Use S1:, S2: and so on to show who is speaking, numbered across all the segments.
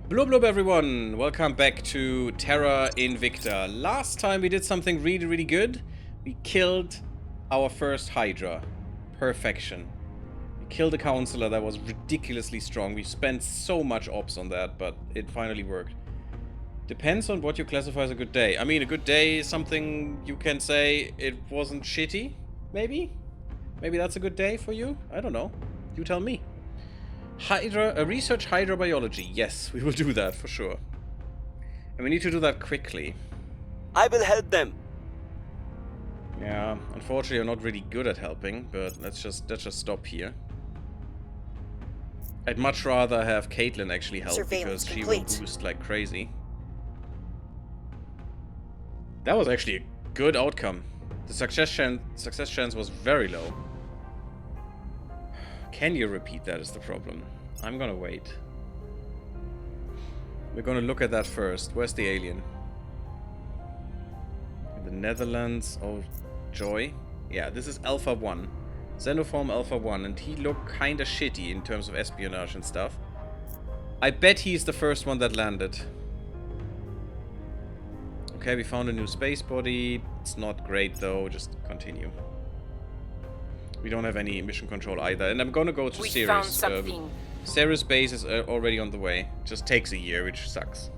S1: Blub blub everyone, welcome back to Terra Invicta. Last time we did something really good. We killed our first Hydra. Perfection. We killed a counselor that was ridiculously strong. We spent so much ops on that, but it finally worked. Depends on what you classify as a good day. I mean, a good day is something you can say it wasn't shitty, maybe? Maybe that's a good day for you? I don't know. You tell me. Research hydrobiology. Yes, we will do that for sure. And we need to do that quickly.
S2: I will help them.
S1: Yeah, unfortunately I'm not really good at helping, but let's just stop here. I'd much rather have Caitlin actually help because she will boost like crazy. That was actually a good outcome. The success chance was very low. Can you repeat that is the problem. I'm gonna wait. We're gonna look at that first. Where's the alien? In the Netherlands. Oh, joy. Yeah, this is Alpha 1. Xenoform Alpha 1. And he looked kinda shitty in terms of espionage and stuff. I bet he's the first one that landed. Okay, we found a new space body. It's not great though. Just continue. We don't have any mission control either. And I'm gonna go to Ceres. We found something. Ceres base is already on the way. Just takes a year, which sucks.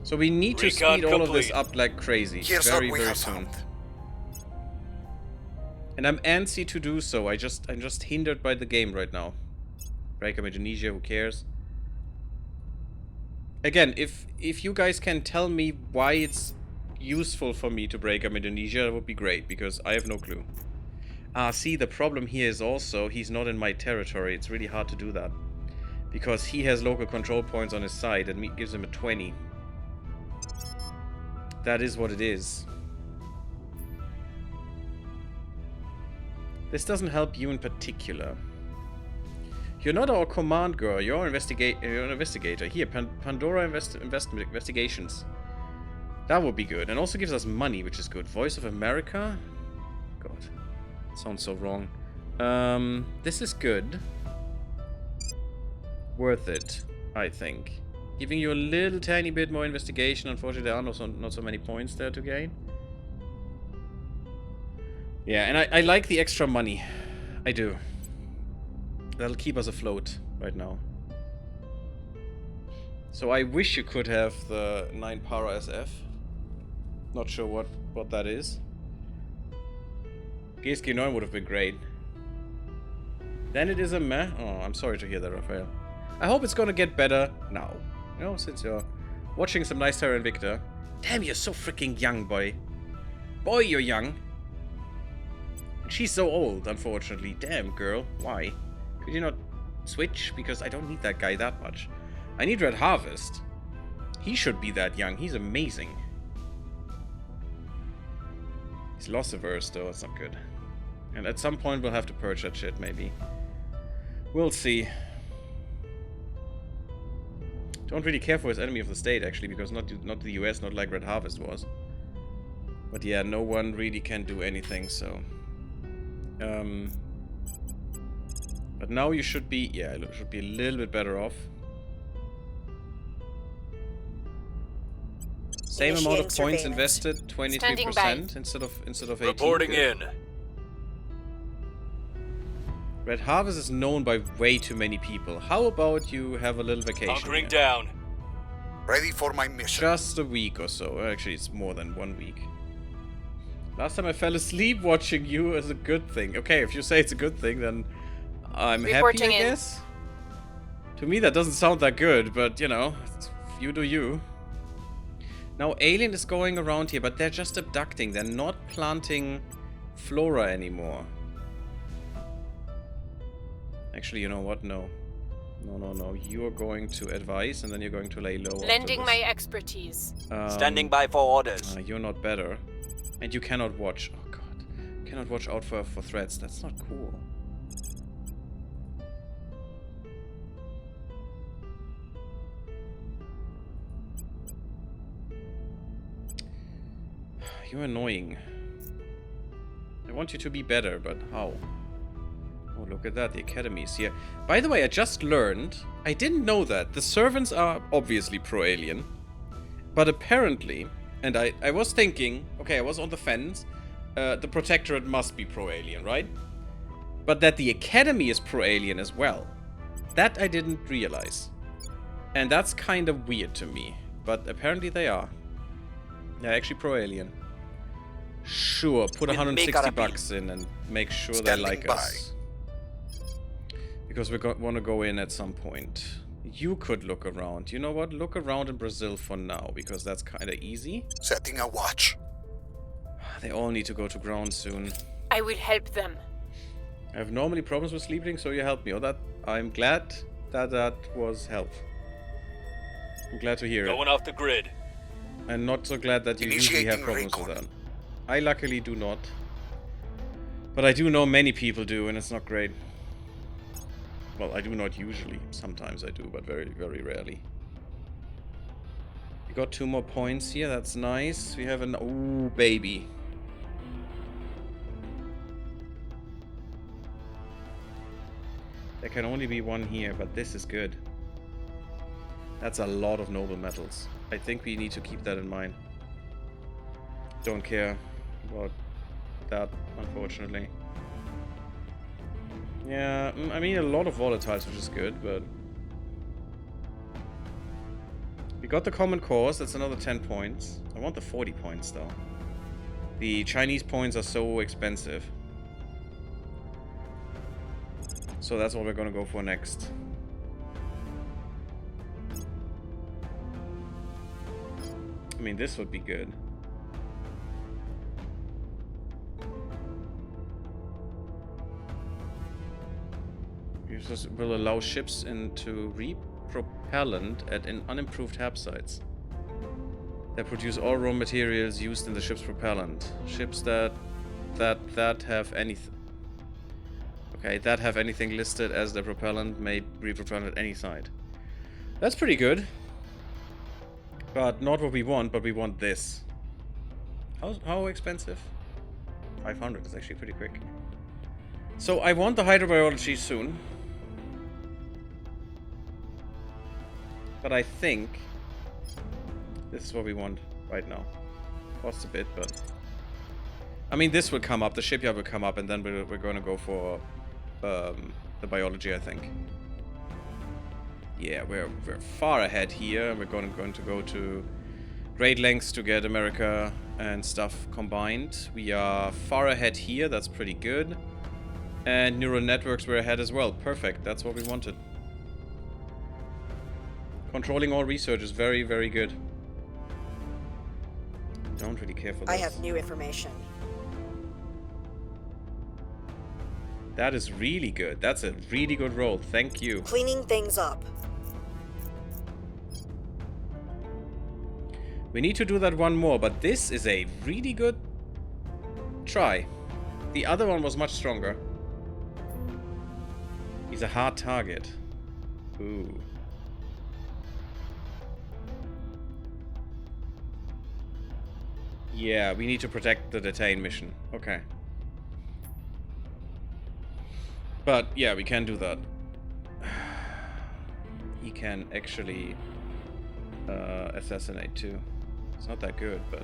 S1: So we need to speed all of this up like crazy. Very soon. And I'm antsy to do so. I'm just hindered by the game right now. Breakup Indonesia, who cares? Again, if you guys can tell me why it's useful for me to break up Indonesia, that would be great, because I have no clue. See, the problem here is also he's not in my territory. It's really hard to do that. Because he has local control points on his side and gives him a 20. That is what it is. This doesn't help you in particular. You're not our command girl. You're an investigator. Here, Pandora Investigations. That would be good. And also gives us money, which is good. Voice of America? God. Sounds so wrong. This is good. Worth it, I think. Giving you a little tiny bit more investigation. Unfortunately, there are not so many points there to gain. Yeah, and I like the extra money. I do. That'll keep us afloat right now. So I wish you could have the 9 Para SF. Not sure what that is. GSK 9 would have been great. Then it is a meh. Oh, I'm sorry to hear that, Raphael. I hope it's gonna get better now. You know, since you're watching some nice Terra Invicta. Damn, you're so freaking young, boy. Boy, you're young. She's so old, unfortunately. Damn, girl. Why? Could you not switch? Because I don't need that guy that much. I need Red Harvest. He should be that young. He's amazing. He's loss averse, though. That's not good. And at some point, we'll have to purge that shit, maybe. We'll see. Don't really care for his enemy of the state, actually, because not the US, not like Red Harvest was. But yeah, no one really can do anything, so... But now you should be... Yeah, you should be a little bit better off. Same amount of points invested, 23% instead of 18.
S2: Reporting in.
S1: Red Harvest is known by way too many people. How about you have a little vacation?
S2: Hunkering down.
S3: Ready for my mission.
S1: Just a week or so. Actually, it's more than 1 week. Last time I fell asleep watching you is a good thing. Okay, if you say it's a good thing, then I'm happy, I guess. To me, that doesn't sound that good, but you know, you do you. Now, Alien is going around here, but they're just abducting. They're not planting flora anymore. Actually, you know what? No. No. You are going to advise, and then you're going to lay low.
S4: Lending my expertise.
S2: Standing by for orders.
S1: You're not better. And you cannot watch. Oh, God. You cannot watch out for threats. That's not cool. You're annoying. I want you to be better, but how? Oh, look at that. The academy's here. By the way, I just learned, I didn't know that. The servants are obviously pro-alien. But apparently, and I was thinking, okay, I was on the fence. The Protectorate must be pro-alien, right? But that the academy is pro-alien as well. That I didn't realize. And that's kind of weird to me. But apparently they are. They're actually pro-alien. Sure, put 160 bucks in and make sure they like us. Because we want to go in at some point. You could look around. You know what? Look around in Brazil for now, because that's kind of easy.
S3: Setting a watch.
S1: They all need to go to ground soon.
S4: I will help them.
S1: I have normally problems with sleeping, so you helped me. Oh, I'm glad that was help. I'm glad to hear it.
S2: Going off the grid.
S1: And not so glad that you usually have problems with that. I luckily do not. But I do know many people do, and it's not great. Well, I do not usually. Sometimes I do, but very, very rarely. We got 2 more points here. That's nice. We have an... Ooh, baby. There can only be 1 here, but this is good. That's a lot of noble metals. I think we need to keep that in mind. Don't care about that, unfortunately. Yeah, I mean a lot of volatiles, which is good, but... We got the common cores, that's another 10 points. I want the 40 points, though. The Chinese points are so expensive. So that's what we're gonna go for next. I mean, this would be good. Users will allow ships into repropellant at unimproved hab sites. They produce all raw materials used in the ship's propellant. Ships that have anything. Okay, that have anything listed as the propellant may repropel at any site. That's pretty good. But not what we want, but we want this. How expensive? 500 is actually pretty quick. So I want the hydrobiology soon. But I think this is what we want right now. Costs a bit, but... I mean, this will come up, the shipyard will come up, and then we're going to go for the biology, I think. Yeah, we're far ahead here. We're going to go to great lengths to get America and stuff combined. We are far ahead here. That's pretty good. And neural networks we're ahead as well. Perfect. That's what we wanted. Controlling all research is very, very good. Don't really care for this.
S5: I have new information.
S1: That is really good. That's a really good roll. Thank you.
S5: Cleaning things up.
S1: We need to do that one more, but this is a really good try. The other one was much stronger. He's a hard target. Ooh. Yeah, we need to protect the detain mission. Okay. But, yeah, we can do that. He can actually assassinate too. It's not that good, but...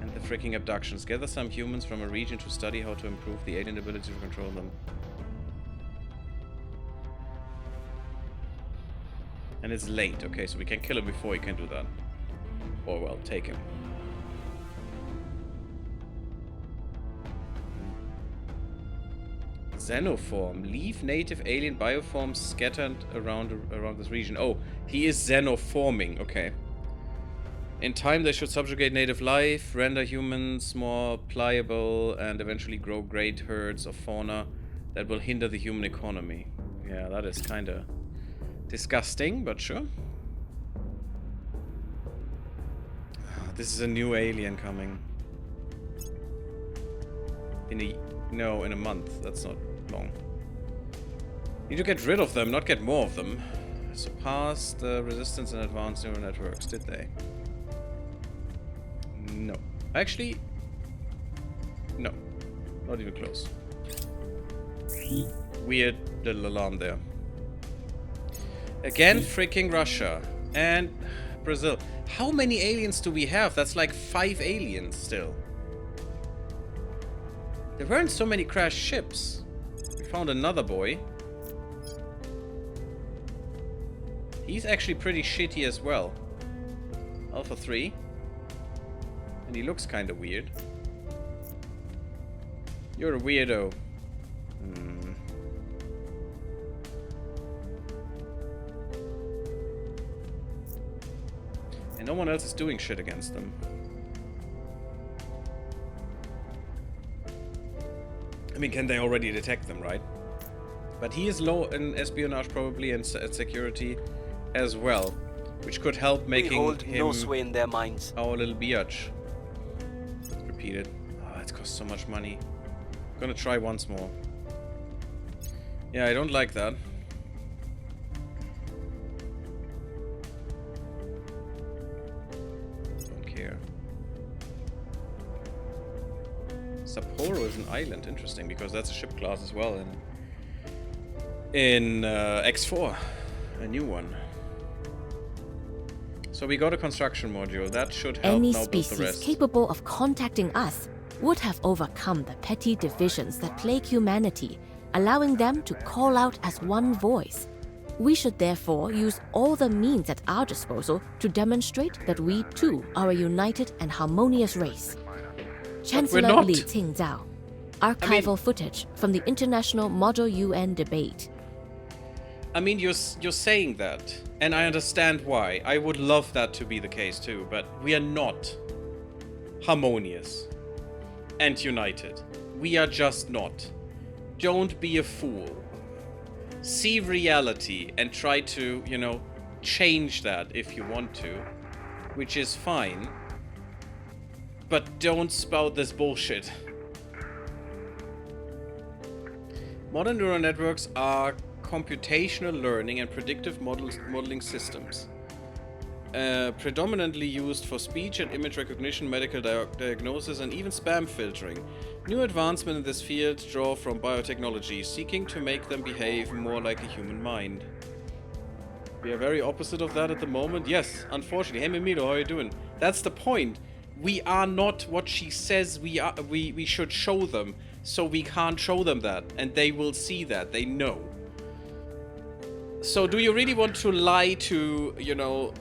S1: And the freaking abductions. Gather some humans from a region to study how to improve the alien ability to control them. And it's late. Okay, so we can kill him before he can do that. Or, well, take him. Xenoform. Leave native alien bioforms scattered around this region. Oh, he is xenoforming. Okay. In time, they should subjugate native life, render humans more pliable, and eventually grow great herds of fauna that will hinder the human economy. Yeah, that is kind of disgusting, but sure. This is a new alien coming. In a month. That's not long. Need to get rid of them, not get more of them. Surpassed the resistance and advanced neural networks, did they? No. Actually, no. Not even close. weird little alarm there. Again, freaking Russia. And Brazil. How many aliens do we have? That's like 5 aliens still. There weren't so many crashed ships. We found another boy. He's actually pretty shitty as well. Alpha 3. And he looks kind of weird. You're a weirdo. And no one else is doing shit against them. I mean, can they already detect them, right? But he is low in espionage probably and security as well, which could help making
S2: we hold
S1: him
S2: no sway in their minds.
S1: our little biatch. Repeated. Oh, it costs so much money. I'm gonna try once more. Yeah, I don't like that. Don't care. Sapporo is an island. Interesting, because that's a ship class as well in X4. A new one. So we got a construction module. That should help
S6: Any
S1: now build the
S6: species
S1: rest.
S6: capable of contacting us would have overcome the petty divisions that plague humanity, allowing them to call out as one voice. We should therefore use all the means at our disposal to demonstrate that we too are a united and harmonious race. Chancellor
S1: not.
S6: Li Qingzhao. Archival footage from the International Model UN debate.
S1: I mean, you're saying that, and I understand why. I would love that to be the case too, but we are not harmonious and united. We are just not. Don't be a fool. See reality and try to, you know, change that if you want to, which is fine. But don't spout this bullshit. Modern neural networks are computational learning and predictive modeling systems. Predominantly used for speech and image recognition, medical diagnosis, and even spam filtering. New advancements in this field draw from biotechnology, seeking to make them behave more like a human mind. We are very opposite of that at the moment. Yes, unfortunately. Hey, Mimiro, how are you doing? That's the point. We are not what she says we are. We should show them, so we can't show them that, and they will see that. They know. So do you really want to lie to, you know,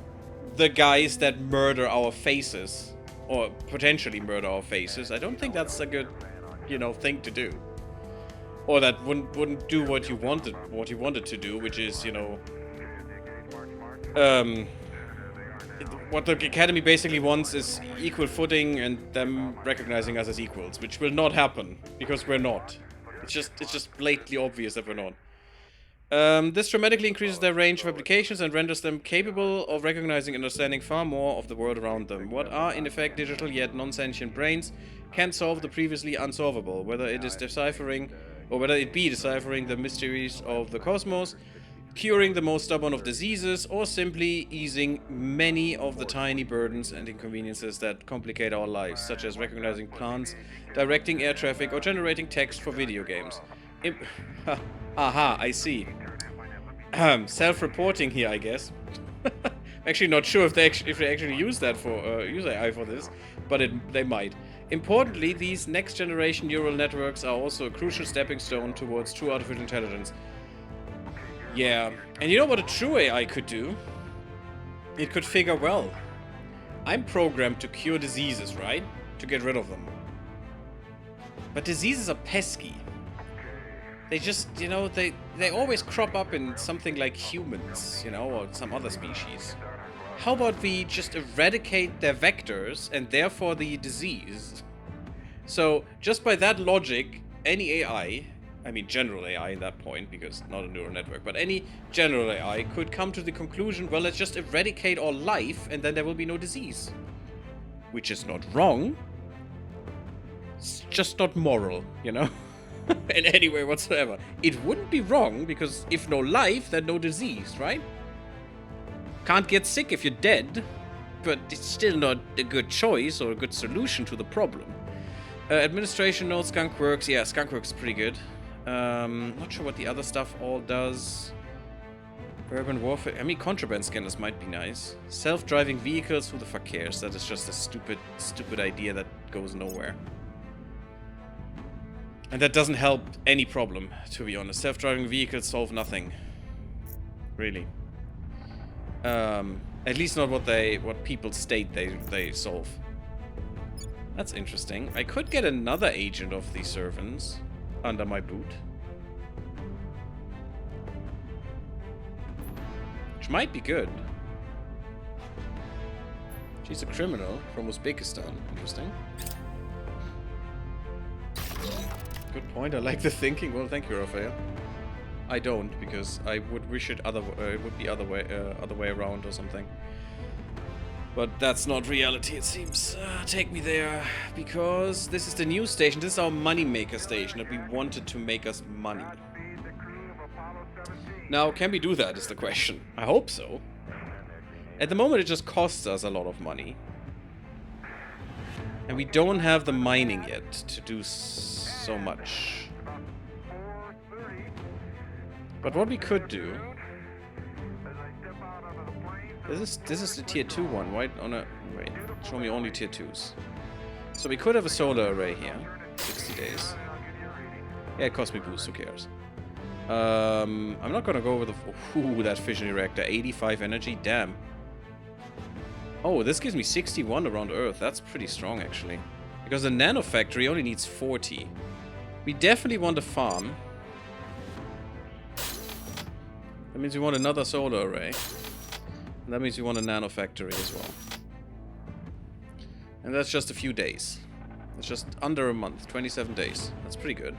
S1: the guys that murder our faces? Or potentially murder our faces? I don't think that's a good, you know, thing to do. Or that wouldn't do what you wanted to do, which is, you know, what the Academy basically wants is equal footing and them recognizing us as equals, which will not happen, because we're not. It's just blatantly obvious that we're not. This dramatically increases their range of applications and renders them capable of recognizing and understanding far more of the world around them. What are, in effect, digital yet non-sentient brains can solve the previously unsolvable, whether it be deciphering the mysteries of the cosmos, curing the most stubborn of diseases, or simply easing many of the tiny burdens and inconveniences that complicate our lives, such as recognizing plants, directing air traffic, or generating text for video games. Aha, I see. Self-reporting here, I guess. I'm actually not sure if they actually use that for use AI for this, but they might. Importantly, these next-generation neural networks are also a crucial stepping stone towards true artificial intelligence. Yeah, and you know what a true AI could do? It could figure, well, I'm programmed to cure diseases, right? To get rid of them. But diseases are pesky. They just, you know, they always crop up in something like humans, you know, or some other species. How about we just eradicate their vectors and therefore the disease? So, just by that logic, any AI, I mean general AI at that point, because not a neural network, but any general AI could come to the conclusion, well, let's just eradicate all life and then there will be no disease. Which is not wrong. It's just not moral, you know? In any way whatsoever. It wouldn't be wrong, because if no life, then no disease, right? Can't get sick if you're dead, but it's still not a good choice or a good solution to the problem. Administration notes Skunkworks. Yeah, Skunkworks is pretty good. Not sure what the other stuff all does. Urban warfare. I mean, contraband scanners might be nice. Self-driving vehicles. Who the fuck cares? That is just a stupid idea that goes nowhere. And that doesn't help any problem, to be honest. Self-driving vehicles solve nothing. Really. At least not what people state they solve. That's interesting. I could get another agent of the servants under my boot. Which might be good. She's a criminal from Uzbekistan. Interesting. Good point. I like the thinking. Well, thank you, Raphael. I don't, because I would wish it would be other way around or something. But that's not reality, it seems. Take me there, because this is the news station. This is our moneymaker station that we wanted to make us money. Now, can we do that is the question. I hope so. At the moment, it just costs us a lot of money. And we don't have the mining yet to do so much. But what we could do... This is the tier 2 one, right? Wait, show me only tier 2s. So we could have a solar array here. 60 days. Yeah, it cost me boost, who cares? I'm not gonna go with the... Ooh, that fission reactor. 85 energy, damn. Oh, this gives me 61 around Earth. That's pretty strong, actually. Because the nano factory only needs 40. We definitely want a farm. That means we want another solar array. And that means we want a nano factory as well. And that's just a few days. It's just under a month, 27 days. That's pretty good.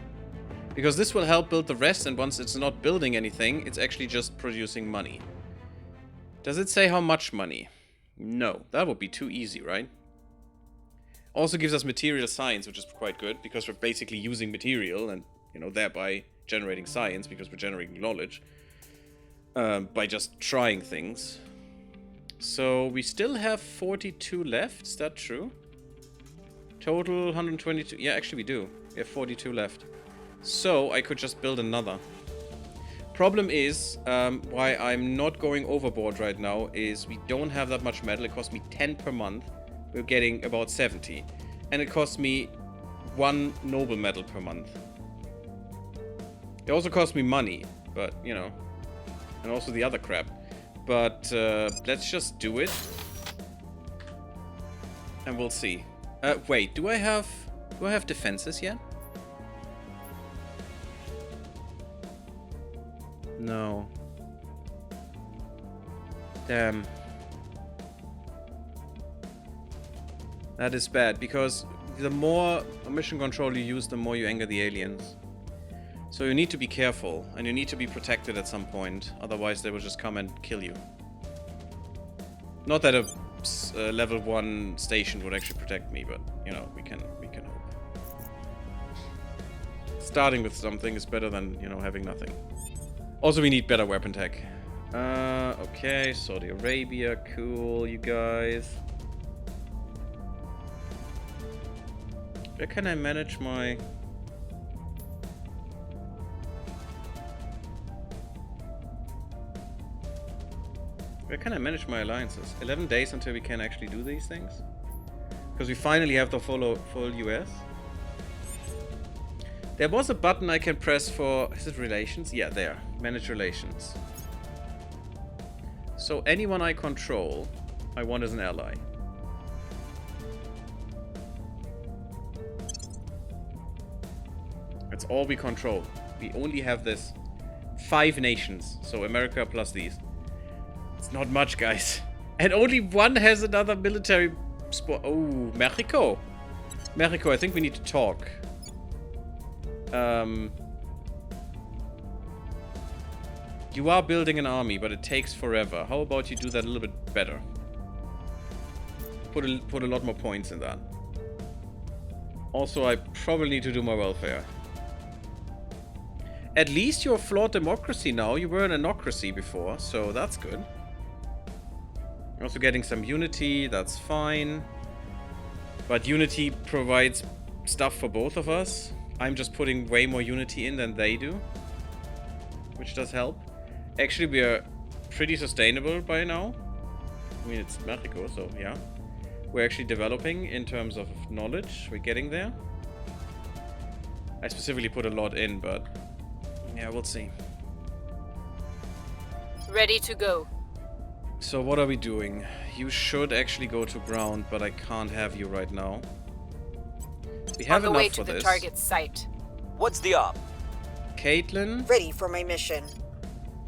S1: Because this will help build the rest, and once it's not building anything, it's actually just producing money. Does it say how much money? No, that would be too easy, right? Also gives us material science, which is quite good, because we're basically using material and, you know, thereby generating science, because we're generating knowledge. By just trying things. So we still have 42 left, is that true? Total 122, yeah, actually we do. We have 42 left. So I could just build another. Problem is, why I'm not going overboard right now is we don't have that much metal. It costs me 10 per month. We're getting about 70. And it costs me 1 noble metal per month. It also costs me money, but, you know, and also the other crap. But let's just do it. And we'll see. Wait, do I have defenses yet? No. Damn. That is bad, because the more mission control you use, the more you anger the aliens. So you need to be careful, and you need to be protected at some point, otherwise they will just come and kill you. Not that a level 1 station would actually protect me, but, you know, we can hope. Starting with something is better than, you know, having nothing. Also, we need better weapon tech. Okay, Saudi Arabia, cool, you guys. Where can I manage my... Where can I manage my alliances? 11 days until we can actually do these things? Because we finally have the full US. There was a button I can press for... Is it relations? Yeah, there. Manage relations. So anyone I control, I want as an ally. That's all we control. We only have this 5 nations. So America plus these. It's not much, guys. And only one has another military sport. Oh, Mexico. Mexico, I think we need to talk. You are building an army, but it takes forever. How about you do that a little bit better? Put a lot more points in that. Also, I probably need to do my welfare. At least you're a flawed democracy now. You were an anocracy before, so that's good. You're also getting some unity, that's fine. But unity provides stuff for both of us. I'm just putting way more unity in than they do, which does help. Actually, we are pretty sustainable by now. I mean, it's Mexico, so yeah. We're actually developing in terms of knowledge. We're getting there. I specifically put a lot in, but yeah, we'll see.
S4: Ready to go.
S1: So what are we doing? You should actually go to ground, but I can't have you right now. We have
S4: On the way
S1: enough
S4: to
S1: for
S4: the
S1: this.
S4: target site.
S2: What's the op?
S1: Caitlin,
S5: Ready for my mission.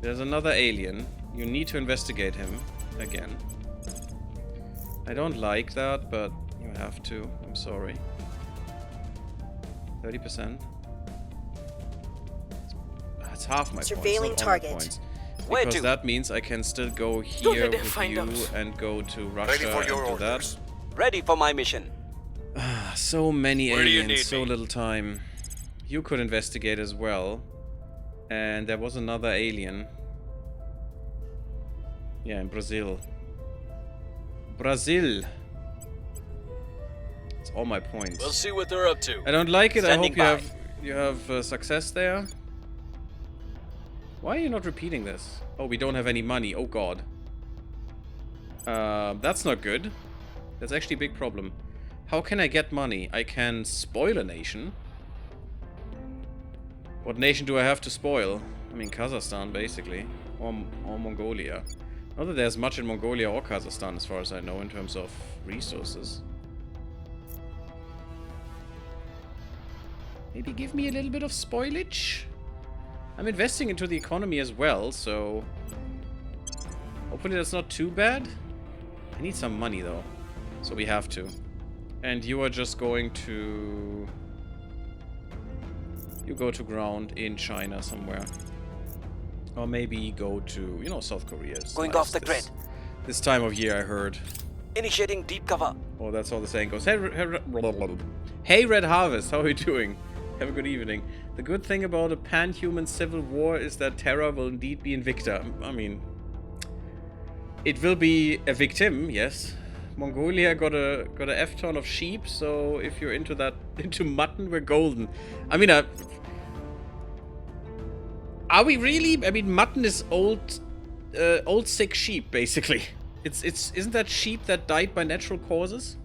S1: there's another alien. You need to investigate him again. I don't like that, but you have to. I'm sorry. 30%. That's half my points.
S5: Surveilling
S1: not all my
S5: target.
S1: points.
S2: Where
S1: Because
S2: to?
S1: that means I can still go
S4: Don't
S1: here
S4: let them
S1: with
S4: find
S1: you
S4: us.
S1: and go to
S3: Ready
S1: Russia
S3: for
S1: and
S3: your
S1: do
S3: orders.
S2: Ready for my mission.
S1: that. So many
S2: Where do you
S1: aliens,
S2: need
S1: so
S2: me?
S1: little time. You could investigate as well. And there was another alien. Yeah, in Brazil. Brazil. It's all my points.
S2: We'll see what they're up to.
S1: I don't like it.
S2: Standing
S1: I hope
S2: by.
S1: you have success there. Why are you not repeating this? Oh, we don't have any money. Oh god. That's not good. That's actually a big problem. How can I get money? I can spoil a nation. What nation do I have to spoil? I mean, Kazakhstan, basically. Or Mongolia. Not that there's much in Mongolia or Kazakhstan, as far as I know, in terms of resources. Maybe give me a little bit of spoilage? I'm investing into the economy as well, so... hopefully that's not too bad. I need some money, though. So we have to. And you are just going to... you go to ground in China somewhere. Or maybe go to, you know, South Korea. It's
S2: Going
S1: nice
S2: off the grid.
S1: This time of year, I heard.
S2: Initiating deep cover.
S1: Oh, that's all the saying goes. Hey, Red Harvest, how are you doing? Have a good evening. The good thing about a pan-human civil war is that Terra will indeed be Invicta. I mean, it will be a victim, yes. Mongolia got a F-ton of sheep, so if you're into that, into mutton, we're golden. I mean, are we really? I mean, mutton is old sick sheep, basically. Isn't that sheep that died by natural causes?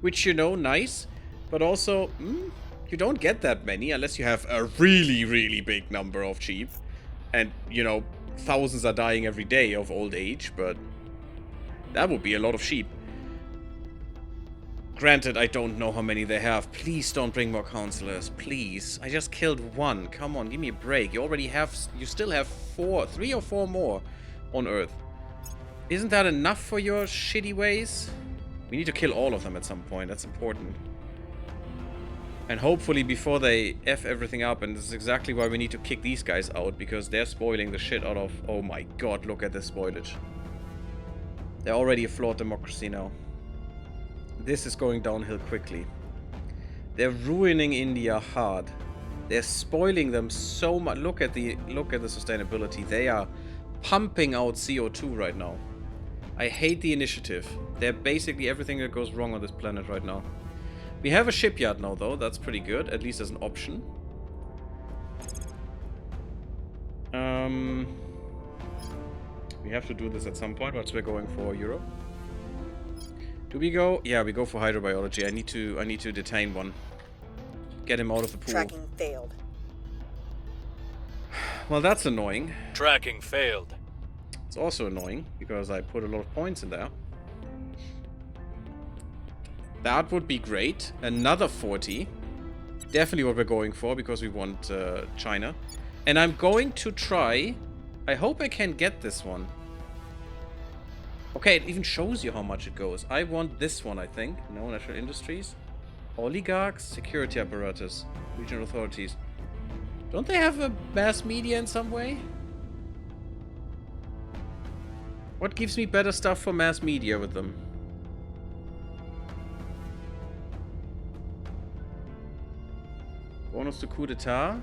S1: Which, you know, nice, but also, you don't get that many unless you have a really, really big number of sheep. And, you know, thousands are dying every day of old age, but that would be a lot of sheep. Granted, I don't know how many they have. Please don't bring more counselors. Please. I just killed one. Come on, give me a break. You still have 3 or 4 more on Earth. Isn't that enough for your shitty ways? We need to kill all of them at some point. That's important. And hopefully before they F everything up, and this is exactly why we need to kick these guys out, because they're spoiling the shit out of... oh my god, look at this spoilage. They're already a flawed democracy now. This is going downhill quickly. They're ruining India hard. They're spoiling them so much. Look at the sustainability. They are pumping out CO2 right now. I hate the initiative. They're basically everything that goes wrong on this planet right now. We have a shipyard now, though. That's pretty good, at least as an option. We have to do this at some point once we're going for Europe. Do we go? Yeah, we go for hydrobiology. I need to detain one. Get him out of the pool.
S5: Tracking failed.
S1: Well, that's annoying.
S2: Tracking failed.
S1: It's also annoying because I put a lot of points in there. That would be great. Another 40. Definitely what we're going for because we want China. And I'm going to try... I hope I can get this one. Okay, it even shows you how much it goes. I want this one, I think. No, national industries. Oligarchs, security apparatus, regional authorities. Don't they have a mass media in some way? What gives me better stuff for mass media with them? Bonus to coup d'etat?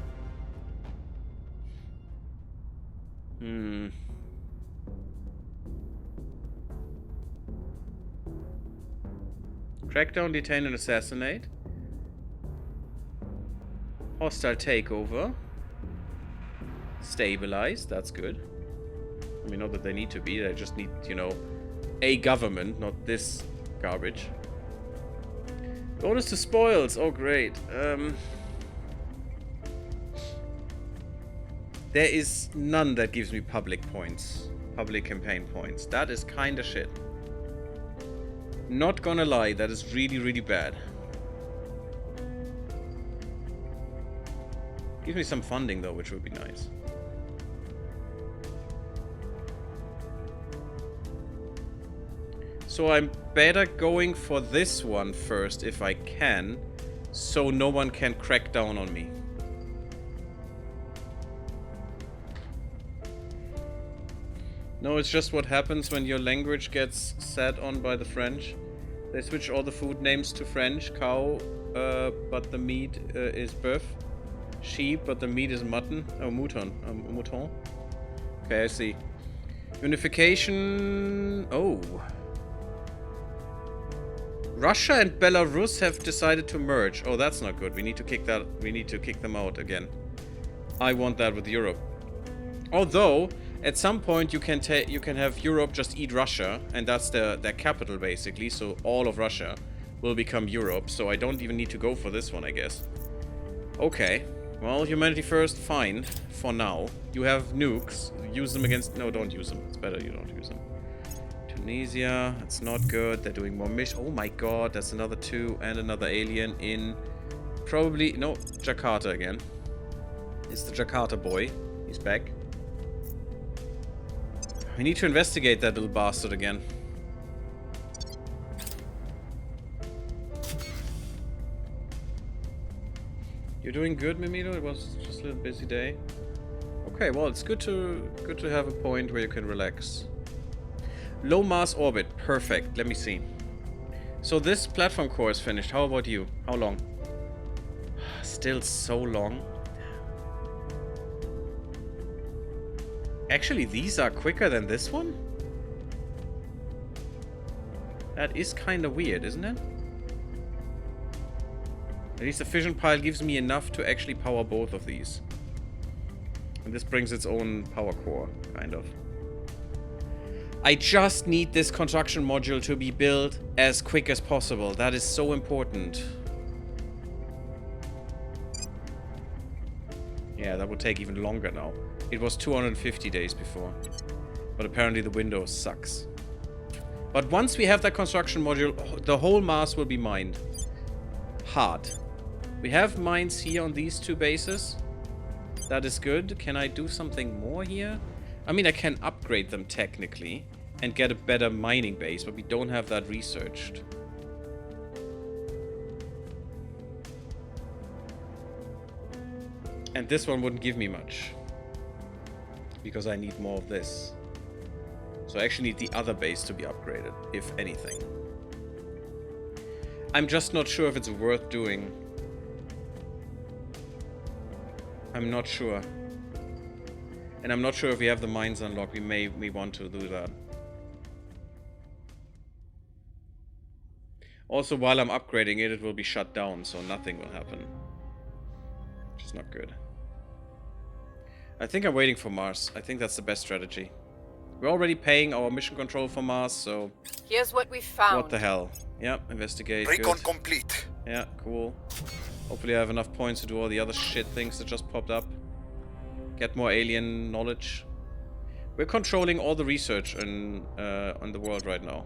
S1: Crackdown, detain, and assassinate. Hostile takeover. Stabilized, that's good. I mean, not that they need to be, they just need, you know, a government, not this garbage. Bonus to spoils, oh great. There is none that gives me public points. Public campaign points. That is kinda shit. Not gonna lie, that is really, really bad. Give me some funding though, which would be nice. So I'm better going for this one first if I can, so no one can crack down on me. No, it's just what happens when your language gets sat on by the French. They switch all the food names to French. Cow, but the meat is bœuf. Sheep, but the meat is mutton. Oh, mouton. Mouton. Okay, I see. Unification. Oh. Russia and Belarus have decided to merge. Oh, that's not good. We need to kick that. We need to kick them out again. I want that with Europe. Although, at some point you can have Europe just eat Russia, and that's their capital basically. So all of Russia will become Europe. So I don't even need to go for this one, I guess. Okay. Well, humanity first, fine. For now. You have nukes. Use them against... No, don't use them. It's better you don't use them. Tunisia. That's not good. They're doing more mission. Oh my god, that's another 2 and another alien in... Probably... No, Jakarta again. It's the Jakarta boy. He's back. We need to investigate that little bastard again. You're doing good, Mimito? It was just a little busy day. Okay, well, it's good to have a point where you can relax. Low Mars orbit, perfect. Let me see. So this platform core is finished. How about you? How long? Still so long. Actually, these are quicker than this one? That is kind of weird, isn't it? At least the fission pile gives me enough to actually power both of these. And this brings its own power core, kind of. I just need this construction module to be built as quick as possible. That is so important. Yeah, that would take even longer now. It was 250 days before. But apparently the window sucks. But once we have that construction module, the whole Mars will be mined. Hard. We have mines here on these 2 bases. That is good. Can I do something more here? I mean, I can upgrade them technically and get a better mining base, but we don't have that researched. And this one wouldn't give me much. Because I need more of this. So I actually need the other base to be upgraded, if anything. I'm just not sure if it's worth doing. I'm not sure. And I'm not sure if we have the mines unlocked. We may want to do that. Also, while I'm upgrading it, it will be shut down, so nothing will happen. Which is not good. I think I'm waiting for Mars. I think that's the best strategy. We're already paying our mission control for Mars, so...
S4: Here's what we found.
S1: What the hell? Yep, investigate.
S3: Recon
S1: good.
S3: complete.
S1: Yeah, cool. Hopefully I have enough points to do all the other shit things that just popped up. Get more alien knowledge. We're controlling all the research on the world right now.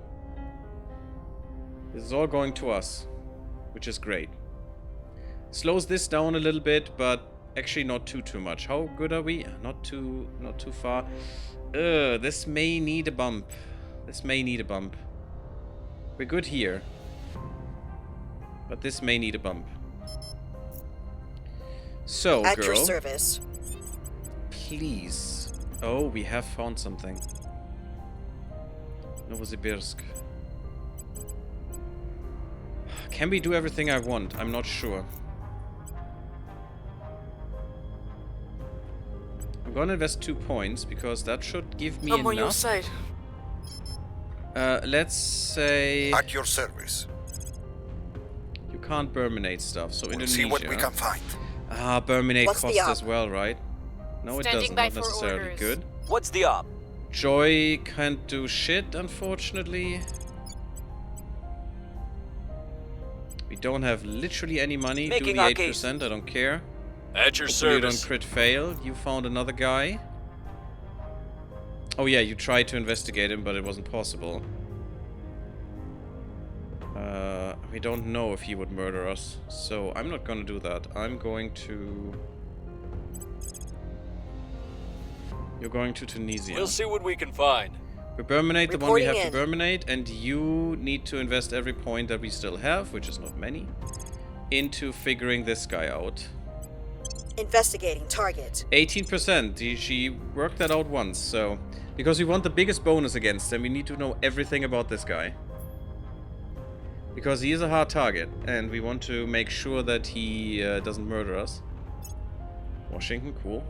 S1: This is all going to us, which is great. Slows this down a little bit, but actually not too much. How good are we? Not too far. This may need a bump. This may need a bump. We're good here. But this may need a bump. So,
S5: At
S1: girl.
S5: your service.
S1: Please. Oh, we have found something. Novosibirsk. Can we do everything I want? I'm not sure. I'm gonna invest 2 points because that should give me
S2: I'm on your
S1: enough.
S2: side.
S1: Let's say
S3: At your service.
S1: you can't Berminate stuff, so
S3: We'll
S1: Indonesia.
S3: see what we can find.
S1: Ah, Berminate
S5: What's the
S1: costs
S5: op?
S1: as well, right? No, it
S4: Standing
S1: doesn't.
S4: by
S1: Not
S4: for
S1: necessarily.
S4: orders.
S1: Good.
S2: What's the op?
S1: Joy can't do shit, unfortunately. We don't have literally any money.
S2: Making
S1: Do the
S2: our
S1: 8%,
S2: case.
S1: I don't care.
S2: At your
S1: Hopefully you don't
S2: service.
S1: crit fail. You found another guy. Oh yeah, you tried to investigate him, but it wasn't possible. We don't know if he would murder us, so I'm not gonna do that. I'm going to... You're going to Tunisia.
S2: We'll see what we can find.
S1: We Berminate the one we have
S5: Reporting
S1: to
S5: in.
S1: Berminate, and you need to invest every point that we still have, which is not many, into figuring this guy out.
S5: Investigating target.
S1: 18%. She worked that out once, so... Because we want the biggest bonus against him, we need to know everything about this guy. Because he is a hard target, and we want to make sure that he doesn't murder us. Washington, cool.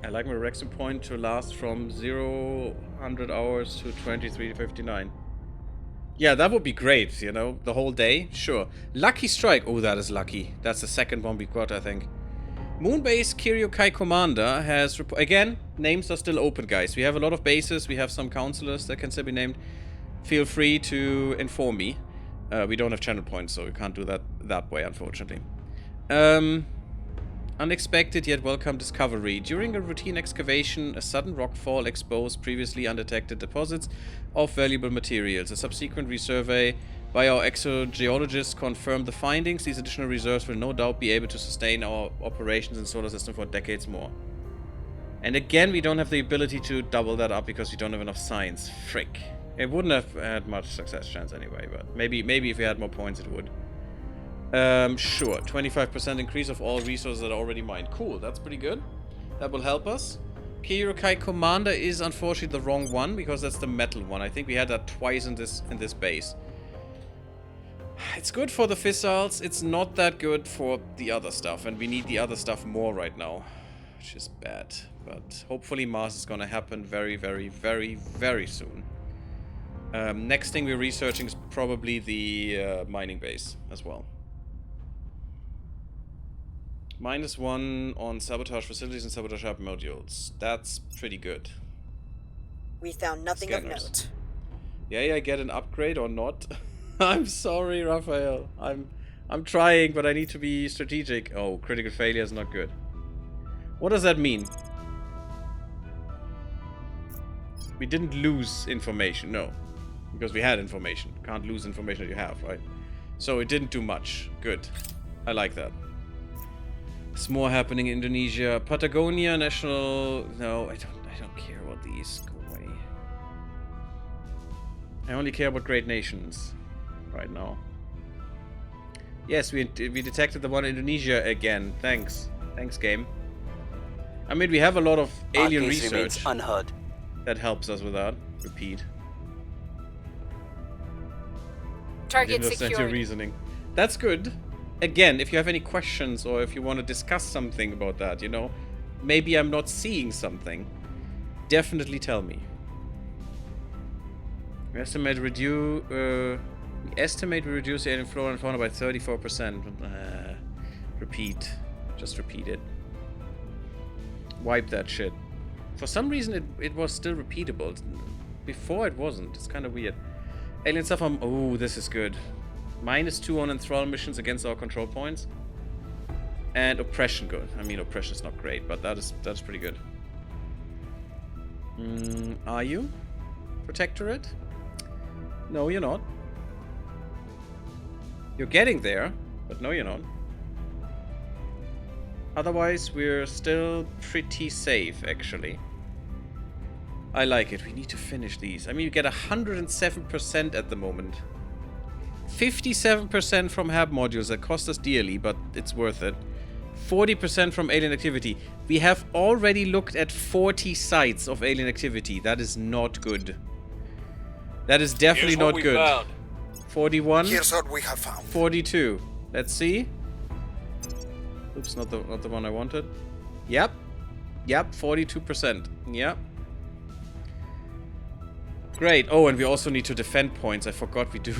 S1: I like my Rexum point to last from 0-100 hours to 23:59. Yeah, that would be great, you know, the whole day. Sure. Lucky Strike. Oh, that is lucky. That's the second one we got, I think. Moonbase Kiryokai Commander has... Again, names are still open, guys. We have a lot of bases. We have some counselors that can still be named. Feel free to inform me. We don't have channel points, so we can't do that way, unfortunately. Unexpected yet welcome discovery. During a routine excavation, a sudden rockfall exposed previously undetected deposits of valuable materials. A subsequent resurvey by our exogeologists confirmed the findings. These additional reserves will no doubt be able to sustain our operations in solar system for decades more. And again, we don't have the ability to double that up because we don't have enough science. Frick. It wouldn't have had much success chance anyway, but maybe if we had more points it would. Sure. 25% increase of all resources that are already mined. Cool, that's pretty good. That will help us. Kiryokai Commander is unfortunately the wrong one because that's the metal one. I think we had that twice in this base. It's good for the fissiles. It's not that good for the other stuff, and we need the other stuff more right now, which is bad. But hopefully Mars is gonna happen very, very, very, very soon. Next thing we're researching is probably the mining base as well. -1 on sabotage facilities and sabotage hub modules. That's pretty good.
S5: We found nothing of
S1: Scanners.
S5: note.
S1: Yeah, I get an upgrade or not? I'm sorry, Raphael. I'm trying, but I need to be strategic. Oh, critical failure is not good. What does that mean? We didn't lose information, no. Because we had information. Can't lose information that you have, right? So it didn't do much. Good. I like that. There's more happening in Indonesia. Patagonia, National... No, I don't care about these. Go away. I only care about great nations right now. Yes, we detected the one in Indonesia again. Thanks. Thanks, game. I mean, we have a lot of alien
S2: Our case
S1: research
S2: remains unheard.
S1: that helps us with that. Repeat.
S4: Target
S1: Didn't understand your
S4: secured.
S1: reasoning. That's good. Again, if you have any questions or if you want to discuss something about that, you know, maybe I'm not seeing something, definitely tell me. We estimate we reduce the alien flora and fauna by 34%. Repeat. Just repeat it. Wipe that shit. For some reason it was still repeatable. Before it wasn't. It's kind of weird. Alien stuff on... Oh, this is good. -2 on enthrall missions against our control points. And oppression good. I mean, oppression is not great, but that's pretty good. Are you? Protectorate? No, you're not. You're getting there, but no, you're not. Otherwise, we're still pretty safe, actually. I like it. We need to finish these. I mean, you get 107% at the moment. 57% from hab modules that cost us dearly, but it's worth it. 40% from alien activity. We have already looked at 40 sites of alien activity. That is not good. That is definitely
S2: Here's what
S1: not
S2: we
S1: good.
S2: found.
S1: 41.
S3: Here's what we have found.
S1: 42. Let's see. Oops, not the one I wanted. Yep. Yep, 42%. Yep. Great. Oh, and we also need to defend points. I forgot we do.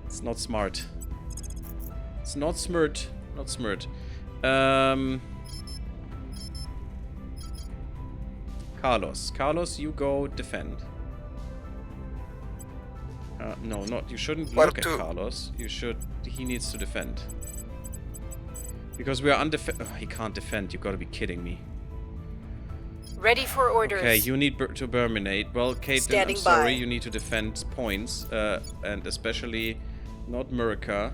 S1: It's not smart. It's not smart. Not smirt. Carlos. Carlos, you go defend. No, not. You shouldn't
S3: Where
S1: look at
S3: to?
S1: Carlos. You should. He needs to defend. Because we are undefended. Oh, he can't defend. You gotta be kidding me.
S4: Ready for orders.
S1: Okay, you need to Berminate. Well, Caitlin,
S5: Standing
S1: I'm sorry.
S5: by.
S1: You need to defend points. And especially not Murica,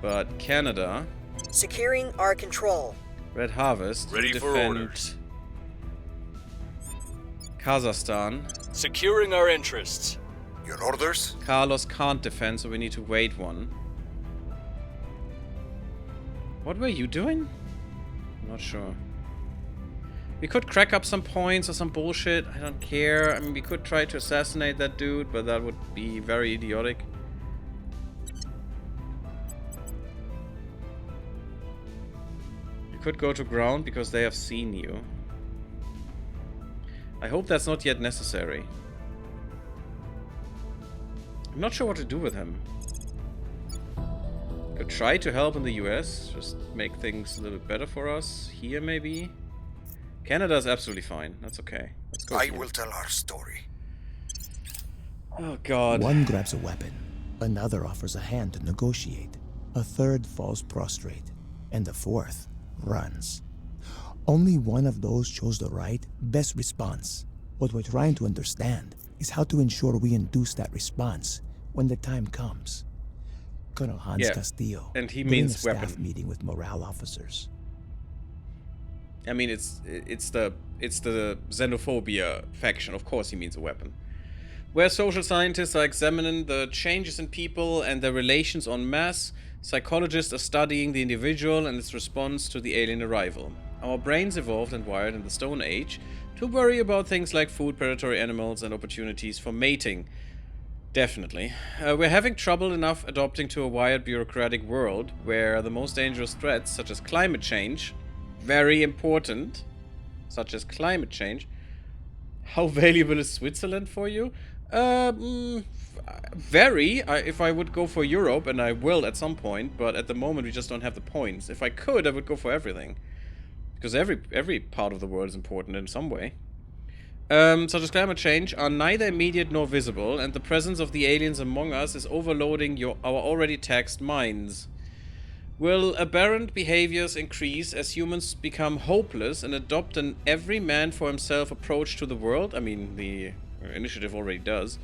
S1: but Canada.
S5: Securing our control.
S1: Red Harvest.
S2: Ready
S1: you
S2: for
S1: defend
S2: orders.
S1: Kazakhstan.
S2: Securing our interests.
S3: Your orders?
S1: Carlos can't defend, so we need to wait one. What were you doing? I'm not sure. We could crack up some points or some bullshit. I don't care. I mean, we could try to assassinate that dude, but that would be very idiotic. You could go to ground because they have seen you. I hope that's not yet necessary. I'm not sure what to do with him. Could try to help in the US, just make things a little bit better for us. Here, maybe. Canada's absolutely fine. That's okay. Let's go.
S3: I
S1: here.
S3: will tell our story.
S1: Oh God.
S7: One grabs a weapon, another offers a hand to negotiate, a third falls prostrate, and the fourth runs. Only one of those chose the right, best response. What we're trying to understand is how to ensure we induce that response when the time comes. Colonel Hans Castillo,
S1: and he
S7: during
S1: means
S7: a staff
S1: weapon.
S7: meeting with morale officers.
S1: I mean, it's the xenophobia faction. Of course, he means a weapon. Where social scientists are examining the changes in people and their relations en masse, psychologists are studying the individual and its response to the alien arrival. Our brains evolved and wired in the Stone Age to worry about things like food, predatory animals, and opportunities for mating. Definitely. We're having trouble enough adopting to a wired bureaucratic world where the most dangerous threats, such as climate change, very important, such as climate change. How valuable is Switzerland for you? Very. If I would go for Europe, and I will at some point, but at the moment we just don't have the points. If I could, I would go for everything. Because every part of the world is important in some way. Such as climate change, are neither immediate nor visible, and the presence of the aliens among us is overloading our already taxed minds. Will aberrant behaviors increase as humans become hopeless and adopt an every man for himself approach to the world? I mean, the initiative already does.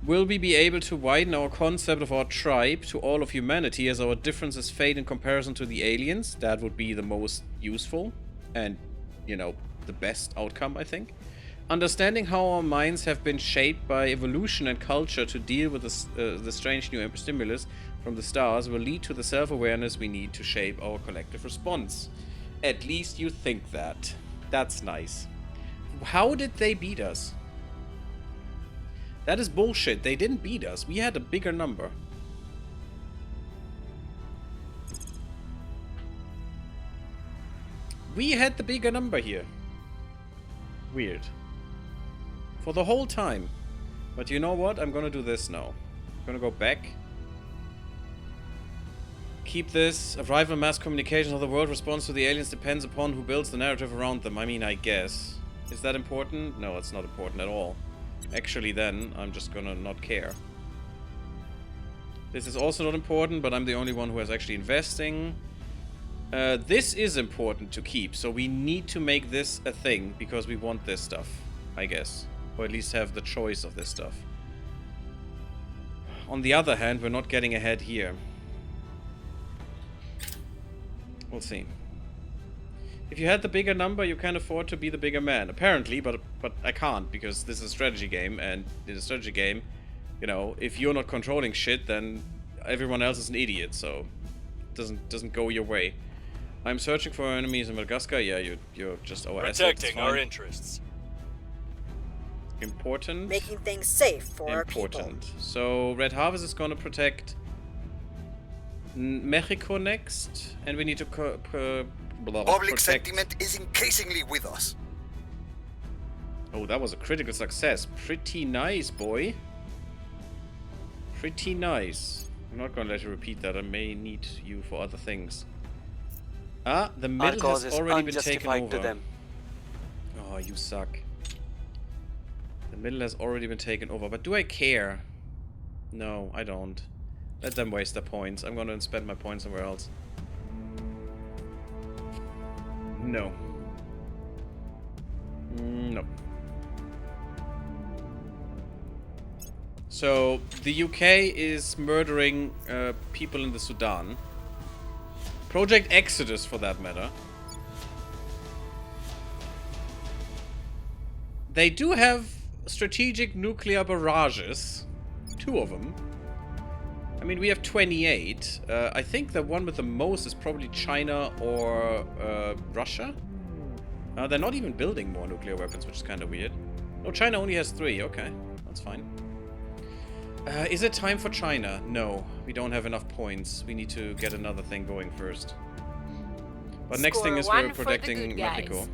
S1: Will we be able to widen our concept of our tribe to all of humanity as our differences fade in comparison to the aliens? That would be the most useful and, you know, the best outcome, I think. Understanding how our minds have been shaped by evolution and culture to deal with the strange new stimulus from the stars will lead to the self-awareness we need to shape our collective response. At least you think that. That's nice. How did they beat us? That is bullshit. They didn't beat us. We had a bigger number. We had the bigger number here. Weird. For the whole time. But you know what? I'm gonna do this now. I'm gonna go back. Keep this. Arrival mass communications of the world response to the aliens depends upon who builds the narrative around them. I mean, I guess. Is that important? No, it's not important at all. Actually, then, I'm just gonna not care. This is also not important, but I'm the only one who is actually investing. This is important to keep, so we need to make this a thing, because we want this stuff, I guess. Or at least have the choice of this stuff. On the other hand, we're not getting ahead here. We'll see. If you had the bigger number, you can afford to be the bigger man. Apparently, but I can't, because this is a strategy game, and in a strategy game, you know, if you're not controlling shit, then everyone else is an idiot, so it doesn't go your way. I'm searching for enemies in Madagascar. Yeah, you're just our asset.
S2: Protecting our interests.
S1: Important.
S5: Making things safe for our people.
S1: Important. So Red Harvest is gonna protect Mexico next, and we need to
S3: Public sentiment is increasingly with us.
S1: Oh, that was a critical success. Pretty nice, boy. Pretty nice. I'm not gonna let you repeat that. I may need you for other things. Ah, the
S8: Our
S1: middle
S8: cause
S1: has
S8: is
S1: already been taken
S8: unjustified
S1: over.
S8: to them.
S1: Oh, you suck. The middle has already been taken over, but do I care? No, I don't. Let them waste their points. I'm gonna spend my points somewhere else. No. No. So, the UK is murdering people in the Sudan. Project Exodus, for that matter. They do have strategic nuclear barrages. 2 of them. I mean, we have 28. I think the one with the most is probably China or Russia. They're not even building more nuclear weapons, which is kind of weird. Oh, China only has 3. Okay, that's fine. Is it time for China? No, we don't have enough points. We need to get another thing going first. But next thing is we're protecting Mexico.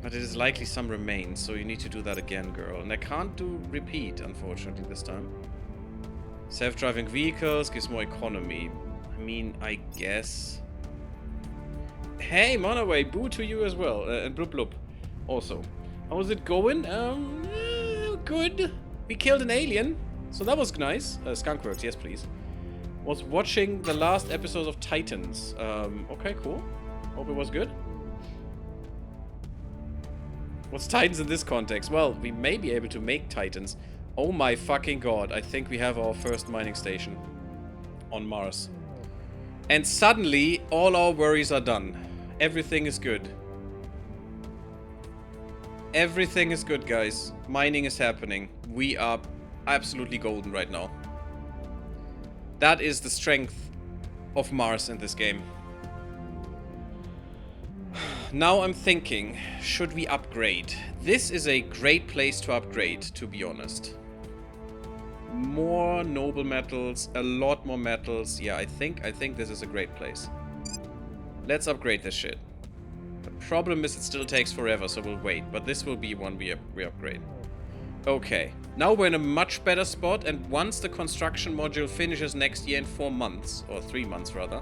S1: But it is likely some remains, so you need to do that again, girl. And I can't do repeat, unfortunately, this time. Self-driving vehicles gives more economy. I mean, I guess. Hey, Monaway, boo to you as well. And blub blub. Also. How's it going? Good. We killed an alien, so that was nice. Skunkworks, yes please. Was watching the last episode of Titans. Okay, cool. Hope it was good. What's Titans in this context? Well, we may be able to make Titans. Oh my fucking god, I think we have our first mining station on Mars. And suddenly, all our worries are done. Everything is good. Everything is good, guys. Mining is happening. We are absolutely golden right now. That is the strength of Mars in this game. Now I'm thinking, should we upgrade? This is a great place to upgrade, to be honest. More noble metals, a lot more metals. Yeah, I think this is a great place. Let's upgrade this shit. The problem is it still takes forever, so we'll wait. But this will be one we upgrade. Okay, now we're in a much better spot, and once the construction module finishes next year in 4 months, or 3 months rather,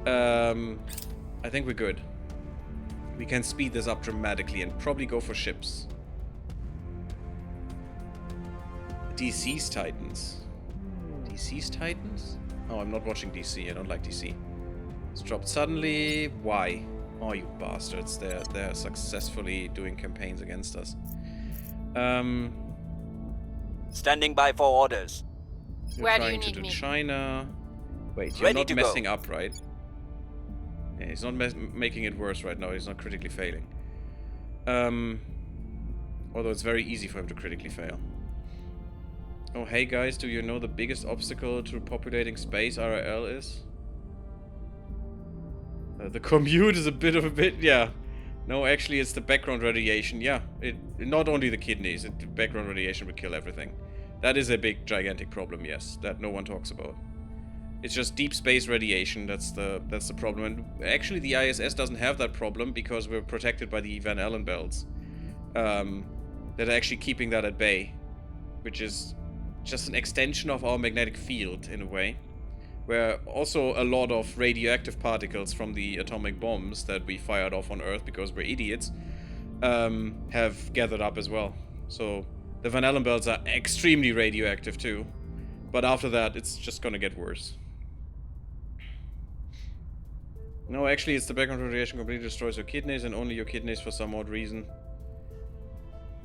S1: I think we're good. We can speed this up dramatically and probably go for ships. DC's Titans. DC's Titans? Oh, I'm not watching DC. I don't like DC. It's dropped suddenly. Why? Oh, you bastards. They're successfully doing campaigns against us.
S8: Standing by for orders.
S1: You're
S4: Where do you
S1: trying to
S4: need
S1: do
S4: me?
S1: China. Wait, you're
S8: Ready
S1: not
S8: to
S1: messing
S8: go.
S1: up, right? Yeah, he's not making it worse right now. He's not critically failing. Although it's very easy for him to critically fail. Oh, hey guys, do you know the biggest obstacle to populating space RL is? The commute is a bit, yeah. No, actually, it's the background radiation. Yeah, not only the kidneys. The background radiation will kill everything. That is a big, gigantic problem, yes. That no one talks about. It's just deep space radiation. That's the problem. And actually, the ISS doesn't have that problem because we're protected by the Van Allen belts. That are actually keeping that at bay, which is just an extension of our magnetic field in a way. Where also a lot of radioactive particles from the atomic bombs that we fired off on Earth because we're idiots have gathered up as well. So the Van Allen belts are extremely radioactive too. But after that, it's just gonna get worse. No, actually, it's the background radiation completely destroys your kidneys and only your kidneys for some odd reason.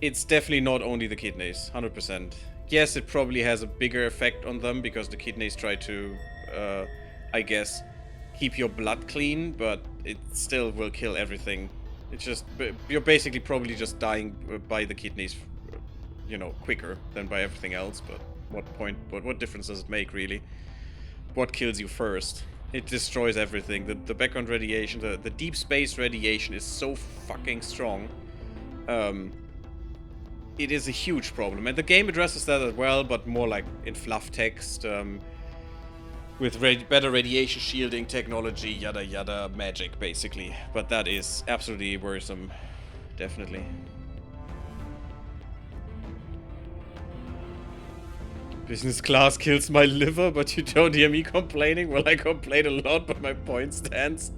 S1: It's definitely not only the kidneys, 100%. Yes, it probably has a bigger effect on them because the kidneys try to, I guess, keep your blood clean, but it still will kill everything. It's just, you're basically probably just dying by the kidneys, you know, quicker than by everything else, but what difference does it make, really? What kills you first? It destroys everything. The background radiation, the deep space radiation is so fucking strong. It is a huge problem. And the game addresses that as well, but more like in fluff text. With better radiation shielding technology, yada yada magic, basically. But that is absolutely worrisome. Definitely. Business class kills my liver, but you don't hear me complaining? Well, I complain a lot, but my point stands.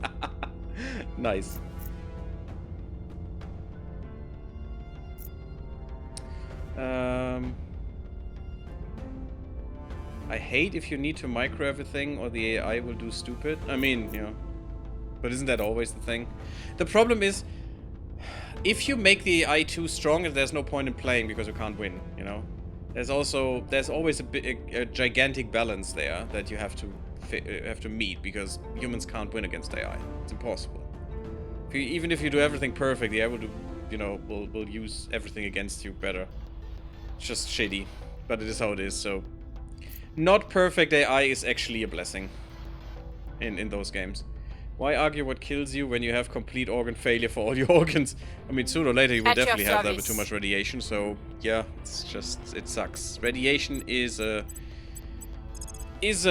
S1: Nice. I hate if you need to micro everything or the AI will do stupid. I mean, you know, but isn't that always the thing? The problem is, if you make the AI too strong, there's no point in playing because you can't win, you know? There's always a gigantic balance there that you have to meet because humans can't win against AI. It's impossible. Even if you do everything perfect, the AI will do, you know, will use everything against you better. It's just shitty, but it is how it is. So, not perfect AI is actually a blessing in those games. Why argue what kills you when you have complete organ failure for all your organs? I mean, sooner or later you will definitely have that with too much radiation, so yeah, it's just, it sucks. Radiation is a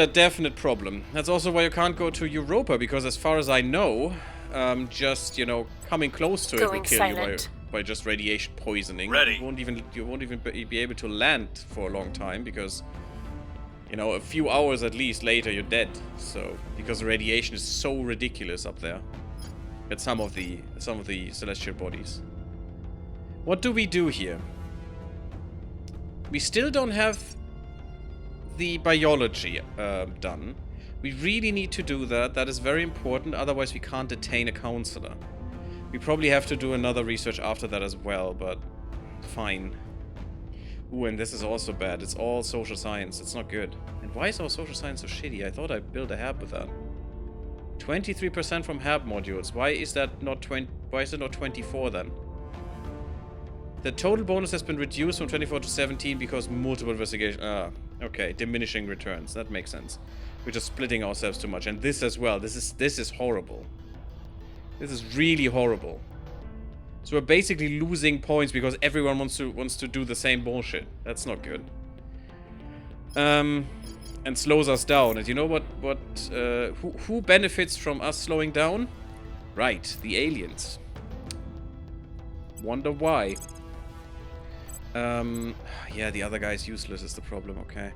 S1: definite problem. That's also why you can't go to Europa, because as far as I know, just, you know, coming close to it will kill you by just radiation poisoning.
S2: Ready.
S1: You won't even be able to land for a long time, because, you know, a few hours at least later you're dead. So, because the radiation is so ridiculous up there at some of the celestial bodies. What do we do here? We still don't have the biology done. We really need to do that. That is very important. Otherwise we can't detain a counselor. We probably have to do another research after that as well, but fine. Ooh, and this is also bad. It's all social science. It's not good. And why is our social science so shitty? I thought I built a herb with that. 23% from herb modules. Why is that not 20? Why is it not 24 then? The total bonus has been reduced from 24 to 17 because multiple investigation. Ah, okay. Diminishing returns. That makes sense. We're just splitting ourselves too much. And this as well. This is horrible. This is really horrible. So we're basically losing points because everyone wants to do the same bullshit. That's not good. And slows us down. And you know what? Who benefits from us slowing down? Right, the aliens. Wonder why. Yeah, the other guy's useless is the problem. Okay.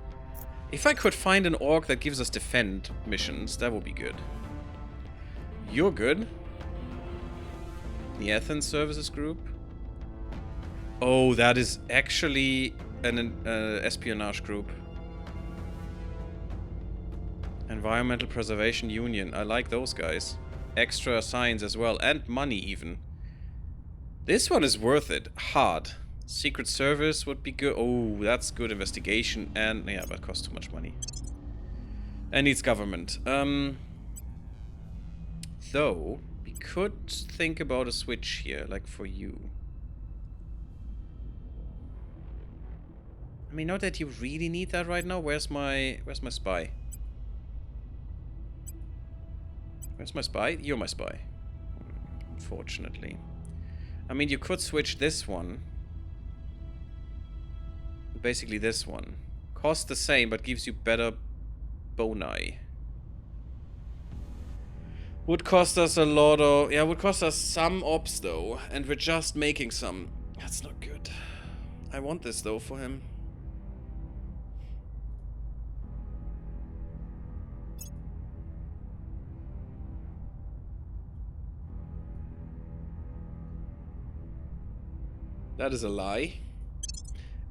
S1: If I could find an orc that gives us defend missions, that would be good. You're good. The Athens Services Group. Oh, that is actually an espionage group. Environmental Preservation Union. I like those guys. Extra science as well. And money even. This one is worth it. Hard. Secret Service would be good. Oh, that's good. Investigation. And yeah, but costs too much money. And needs government. Though, we could think about a switch here, like for you. I mean, not that you really need that right now. Where's my spy? Where's my spy? You're my spy. Unfortunately. I mean, you could switch this one. Basically this one. Costs the same, but gives you better boni. Would cost us a lot of... Yeah, would cost us some ops, though. And we're just making some. That's not good. I want this, though, for him. That is a lie.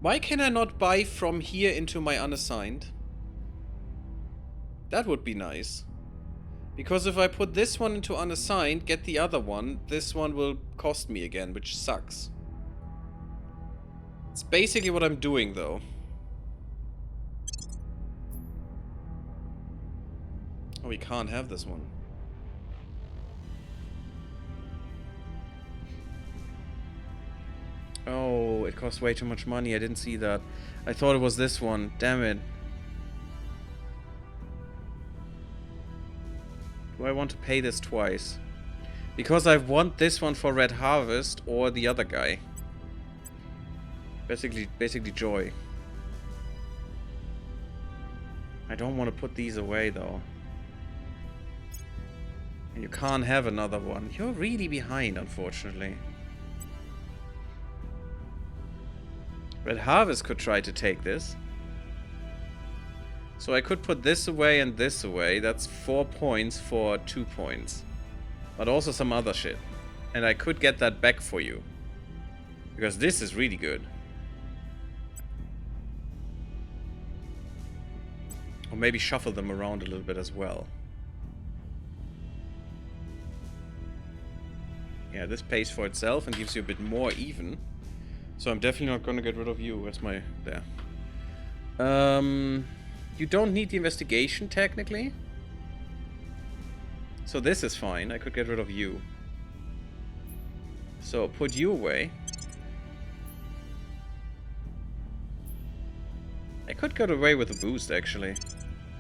S1: Why can I not buy from here into my unassigned? That would be nice. Because if I put this one into unassigned, get the other one, this one will cost me again, which sucks. It's basically what I'm doing, though. Oh, we can't have this one. Oh, it costs way too much money. I didn't see that. I thought it was this one. Damn it. Do I want to pay this twice? Because I want this one for Red Harvest or the other guy. Basically Joy. I don't want to put these away, though. And you can't have another one. You're really behind, unfortunately. Red Harvest could try to take this. So I could put this away and this away. That's 4 points for 2 points. But also some other shit. And I could get that back for you. Because this is really good. Or maybe shuffle them around a little bit as well. Yeah, this pays for itself and gives you a bit more even. So I'm definitely not going to get rid of you. Where's my... there. You don't need the investigation, technically. So this is fine. I could get rid of you. So put you away. I could get away with a boost, actually.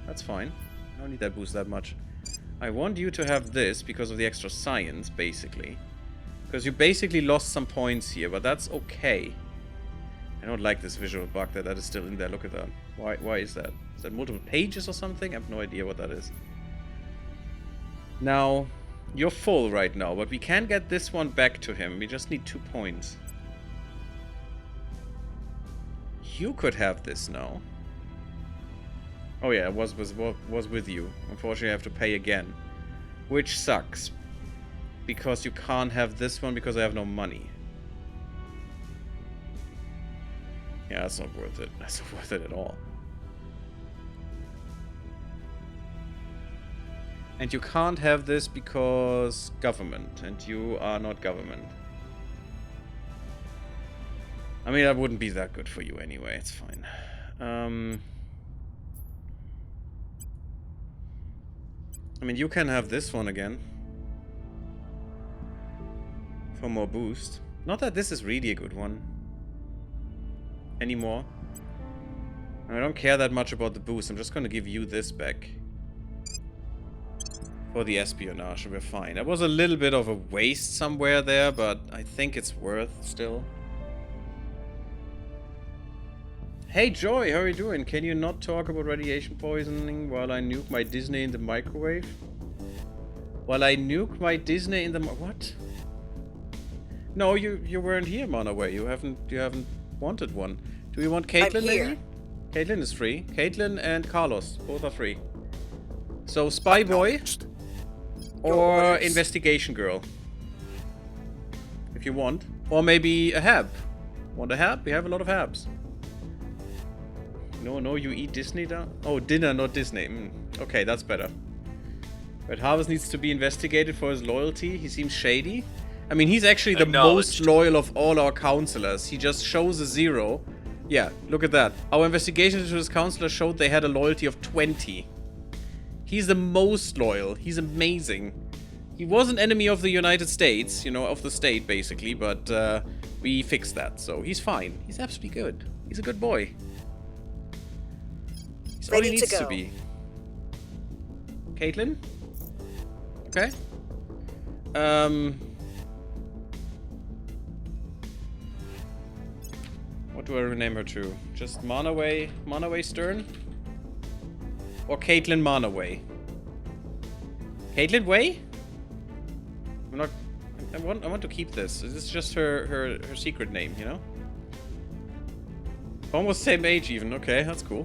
S1: That's fine. I don't need that boost that much. I want you to have this because of the extra science, basically. Because you basically lost some points here, but that's okay. I don't like this visual bug that is still in there. Look at that. Why is that? Is that multiple pages or something? I have no idea what that is. Now, you're full right now, but we can get this one back to him. We just need 2 points. You could have this now. Oh yeah, it was with you. Unfortunately, I have to pay again. Which sucks. Because you can't have this one because I have no money. Yeah, that's not worth it. That's not worth it at all. And you can't have this because government. And you are not government. I mean, that wouldn't be that good for you anyway. It's fine. I mean, you can have this one again. For more boost. Not that this is really a good one. Anymore. I don't care that much about the boost. I'm just going to give you this back. For the espionage. And we're fine. That was a little bit of a waste somewhere there, but I think it's worth still. Hey Joy, how are you doing? Can you not talk about radiation poisoning while I nuke my Disney in the microwave? While I nuke my Disney in the what? No, you weren't here, Manaway. You haven't wanted one. Do you want Caitlin maybe? Caitlin is free. Caitlin and Carlos, both are free. So Spy Boy or Investigation Girl. If you want. Or maybe a Hab. Want a Hab? We have a lot of Habs. No, you eat Disney down? Oh, dinner, not Disney. Okay, that's better. Red Harvest needs to be investigated for his loyalty. He seems shady. I mean, he's actually the most loyal of all our counselors. He just shows a 0. Yeah, look at that. Our investigation into his counselor showed they had a loyalty of 20. He's the most loyal. He's amazing. He was an enemy of the United States, you know, of the state, basically, but we fixed that, so he's fine. He's absolutely good. He's a good boy. He's all he needs to be. Caitlin? Okay. What do I rename her to? Just Manaway Stern? Or Caitlin Manaway? Caitlin Way? I want to keep this. This is just her secret name, you know? Almost same age even. Okay, that's cool.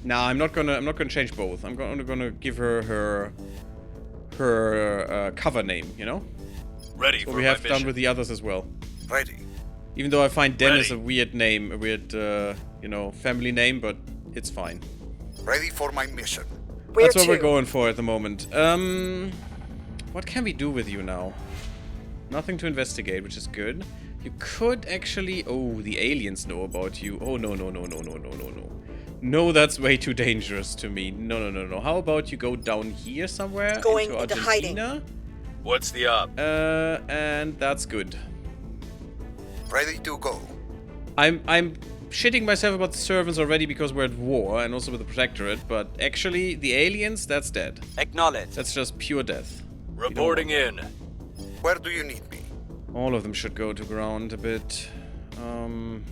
S1: Nah, I'm not gonna change both. I'm gonna give her her cover name, you know?
S2: Ready for
S1: what we have done with the others as well.
S3: Ready.
S1: Even though I find Dennis a weird name, a weird, you know, family name, but it's fine.
S3: Ready for my mission.
S1: That's what we're going for at the moment. What can we do with you now? Nothing to investigate, which is good. You could actually... Oh, the aliens know about you. Oh, no. No, that's way too dangerous to me. No. How about you go down here somewhere?
S5: Going
S1: into
S5: into hiding.
S2: What's the up?
S1: And that's good.
S3: Ready to go.
S1: I'm shitting myself about the servants already because we're at war and also with the Protectorate, but actually the aliens, that's dead.
S8: Acknowledge.
S1: That's just pure death.
S2: Reporting in.
S3: Where do you need me?
S1: All of them should go to ground a bit. I'm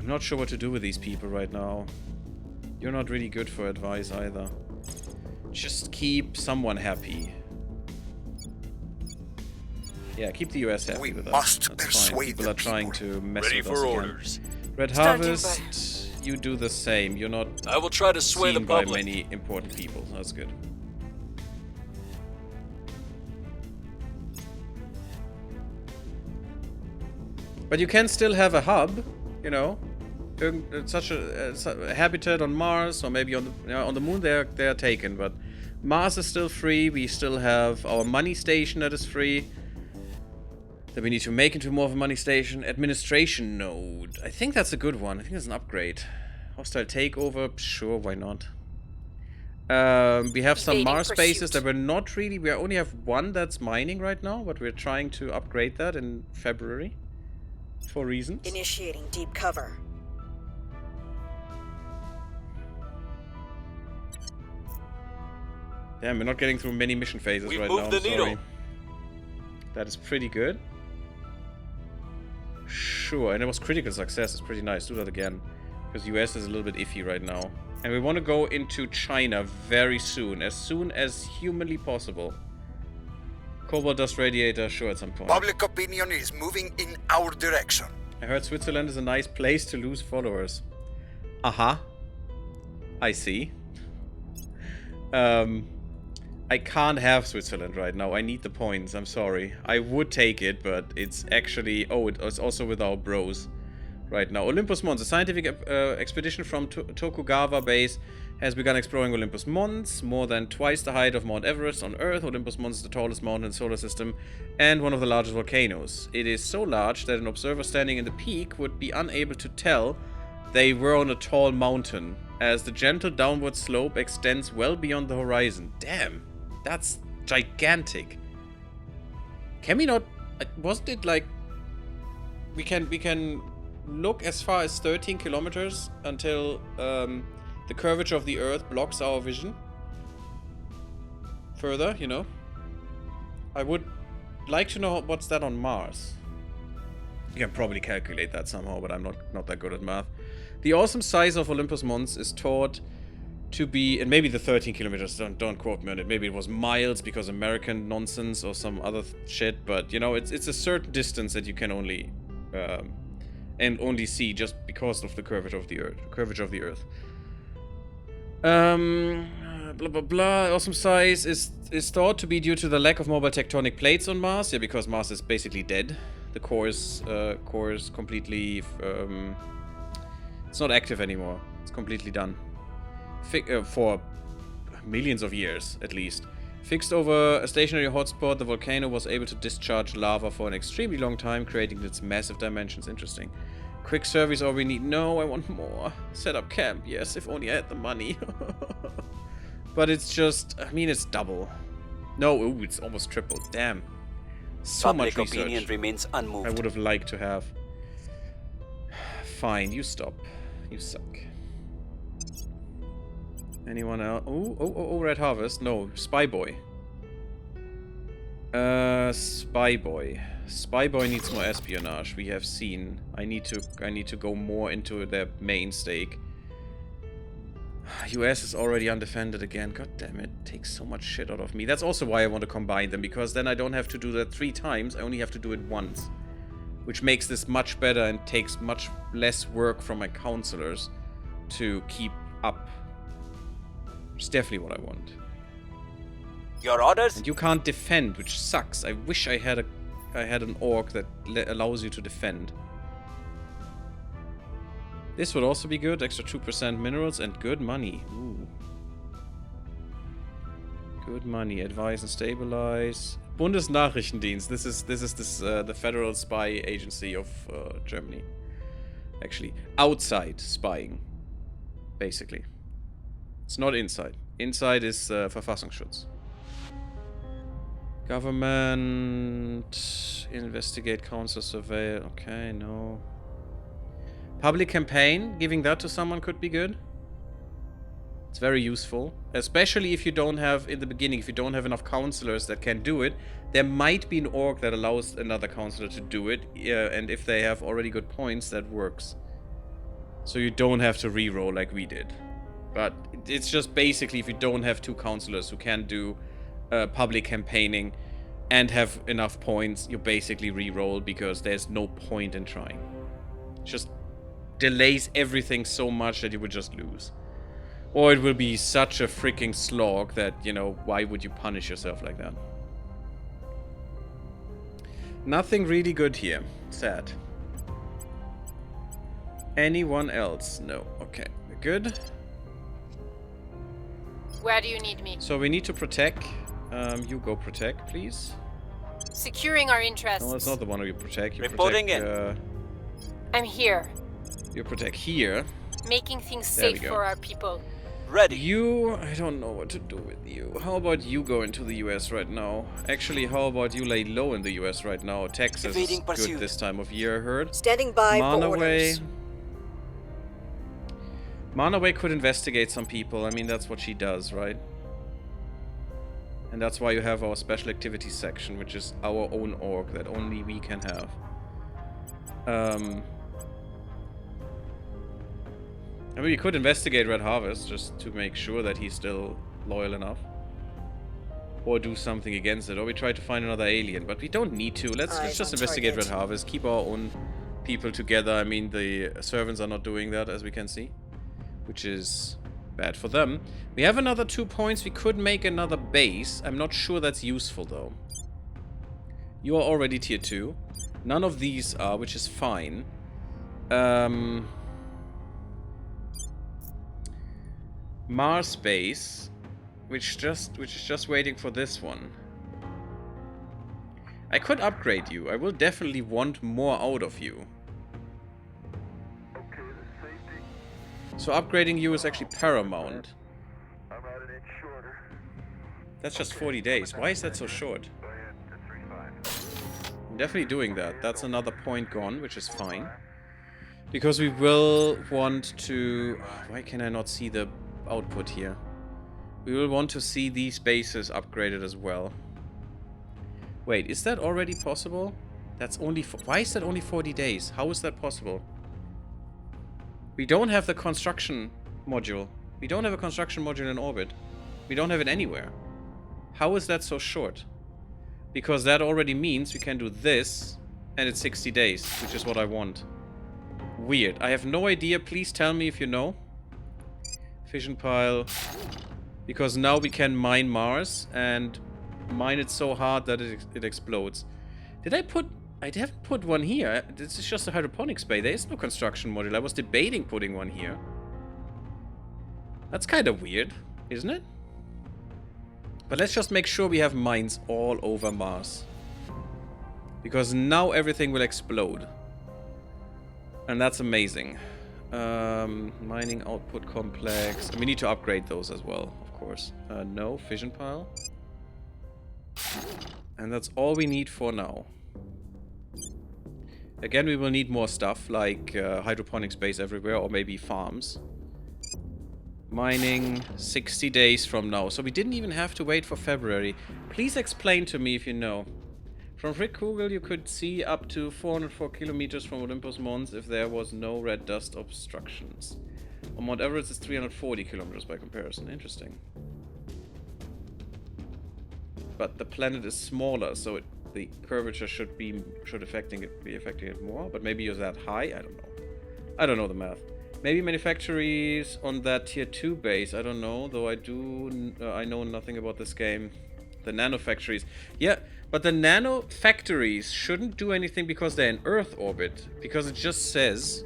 S1: not sure what to do with these people right now. You're not really good for advice either. Just keep someone happy. Yeah, keep the US happy
S3: We
S1: with us.
S3: must
S1: That's fine.
S3: persuade
S1: People
S3: the
S1: are trying
S3: people.
S1: to mess
S2: Ready
S1: with
S2: for
S1: us again.
S2: orders.
S1: Red
S4: Standing
S1: Harvest, you do the same. You're not
S2: I will try to sway the
S1: seen by
S2: public.
S1: many important people. That's good. But you can still have a hub, you know, such a habitat on Mars, or maybe on the moon. They're taken, but Mars is still free. We still have our money station that is free. That we need to make into more of a money station. Administration node. I think that's a good one. I think that's an upgrade. Hostile takeover. Sure, why not? We have some
S4: Evading
S1: Mars bases
S4: pursuit.
S1: that we're not really... We only have one that's mining right now, but we're trying to upgrade that in February. For reasons.
S5: Initiating deep cover.
S1: Damn, we're not getting through many mission phases
S2: We've
S1: right now.
S2: moved the
S1: I'm sorry.
S2: needle.
S1: That is pretty good. Sure, and it was critical success. It's pretty nice. Do that again. Because US is a little bit iffy right now. And we want to go into China very soon. As soon as humanly possible. Cobalt dust radiator, sure, at some point.
S3: Public opinion is moving in our direction.
S1: I heard Switzerland is a nice place to lose followers. Uh-huh. I see. I can't have Switzerland right now. I need the points. I'm sorry. I would take it, but it's actually... Oh, it's also with our bros right now. Olympus Mons. A scientific expedition from Tokugawa base has begun exploring Olympus Mons. More than twice the height of Mount Everest on Earth, Olympus Mons is the tallest mountain in the solar system and one of the largest volcanoes. It is so large that an observer standing in the peak would be unable to tell they were on a tall mountain, as the gentle downward slope extends well beyond the horizon. Damn, that's gigantic. Can we not... Wasn't it like... We can look as far as 13 kilometers until the curvature of the Earth blocks our vision? Further, you know? I would like to know what's that on Mars. You can probably calculate that somehow, but I'm not that good at math. The awesome size of Olympus Mons is taught to be, and maybe the 13 kilometers, don't quote me on it, maybe it was miles because American nonsense or some other shit, but you know, it's a certain distance that you can only see just because of the curvature of the Earth. Blah blah blah. Awesome size is thought to be due to the lack of mobile tectonic plates on Mars. Yeah, because Mars is basically dead. The core is completely it's not active anymore. It's completely done. For millions of years, at least. Fixed over a stationary hotspot, the volcano was able to discharge lava for an extremely long time, creating its massive dimensions. Interesting. Quick service all we need. No, I want more. Set up camp. Yes, if only I had the money. But it's just... I mean, it's double. No, ooh, it's almost triple. Damn. So much
S8: Public opinion
S1: research
S8: remains unmoved.
S1: I would have liked to have. Fine, you stop. You suck. Anyone else? Oh, Red Harvest. No, Spy Boy. Spy Boy. Spy Boy needs more espionage. We have seen. I need to go more into their main stake. US is already undefended again. God damn it. Takes so much shit out of me. That's also why I want to combine them, because then I don't have to do that 3 times. I only have to do it once. Which makes this much better and takes much less work from my counselors to keep up. Which is definitely what I want.
S8: Your orders?
S1: And you can't defend, which sucks. I wish I had an orc that allows you to defend. This would also be good. Extra 2% minerals and good money. Ooh. Good money. Advise and stabilize. Bundesnachrichtendienst. This is the federal spy agency of Germany. Actually, outside spying, basically. It's not inside. Inside is Verfassungsschutz. Government, investigate, counsel, surveil. Okay, no. Public campaign, giving that to someone could be good. It's very useful, especially if you don't have, in the beginning, if you don't have enough counselors that can do it. There might be an orc that allows another counselor to do it, and if they have already good points, that works. So you don't have to reroll like we did. But it's just basically if you don't have 2 counselors who can do public campaigning, and have enough points, you basically re-roll because there's no point in trying. Just delays everything so much that you would just lose. Or it will be such a freaking slog that, you know, why would you punish yourself like that? Nothing really good here. Sad. Anyone else? No. Okay, we're good.
S4: Where do you need me?
S1: So we need to protect. You go protect, please.
S4: Securing our interests.
S1: No, that's not the one you protect. You
S8: Reporting
S1: protect,
S4: I'm here.
S1: You protect here.
S4: Making things
S1: There we
S4: safe
S1: go.
S4: for our people.
S8: Ready.
S1: You... I don't know what to do with you. How about you go into the US right now? Actually, how about you lay low in the US right now? Texas is
S8: Evading pursuit.
S1: good this time of year, I heard.
S5: Standing by for orders.
S1: Manaway could investigate some people. I mean, that's what she does, right? And that's why you have our special activities section, which is our own org that only we can have. I mean, we could investigate Red Harvest just to make sure that he's still loyal enough. Or do something against it. Or we try to find another alien. But we don't need to. Let's just investigate Red Harvest. Keep our own people together. I mean, the servants are not doing that, as we can see. Which is bad for them. We have another 2 points. We could make another base. I'm not sure that's useful, though. You are already tier 2. None of these are, which is fine. Mars base, which is just waiting for this one. I could upgrade you. I will definitely want more out of you. So upgrading you is actually paramount. That's just 40 days. Why is that so short? I'm definitely doing that. That's another point gone, which is fine. Because we will want to... Why can I not see the output here? We will want to see these bases upgraded as well. Wait, is that already possible? That's only... Why is that only 40 days? How is that possible? We don't have the construction module. We don't have a construction module in orbit. We don't have it anywhere. How is that so short? Because that already means we can do this and it's 60 days, which is what I want. Weird. I have no idea. Please tell me if you know. Fission pile. Because now we can mine Mars and mine it so hard that it explodes. Did I put... I haven't put one here. This is just a hydroponics bay. There is no construction module. I was debating putting one here. That's kind of weird, isn't it? But let's just make sure we have mines all over Mars. Because now everything will explode. And that's amazing. Mining output complex. And we need to upgrade those as well, of course. No, fission pile. And that's all we need for now. Again, we will need more stuff, like hydroponic space everywhere, or maybe farms. Mining 60 days from now. So we didn't even have to wait for February. Please explain to me if you know. From Frick Kugel, you could see up to 404 kilometers from Olympus Mons if there was no red dust obstructions. On Mount Everest, it's 340 kilometers by comparison. Interesting. But the planet is smaller, so the curvature should be affecting it more. But maybe you're that high. I don't know. I don't know the math. Maybe manufactories on that tier 2 base. I don't know. Though I know nothing about this game. The nano factories. Yeah, but the nano factories shouldn't do anything because they're in Earth orbit. Because it just says...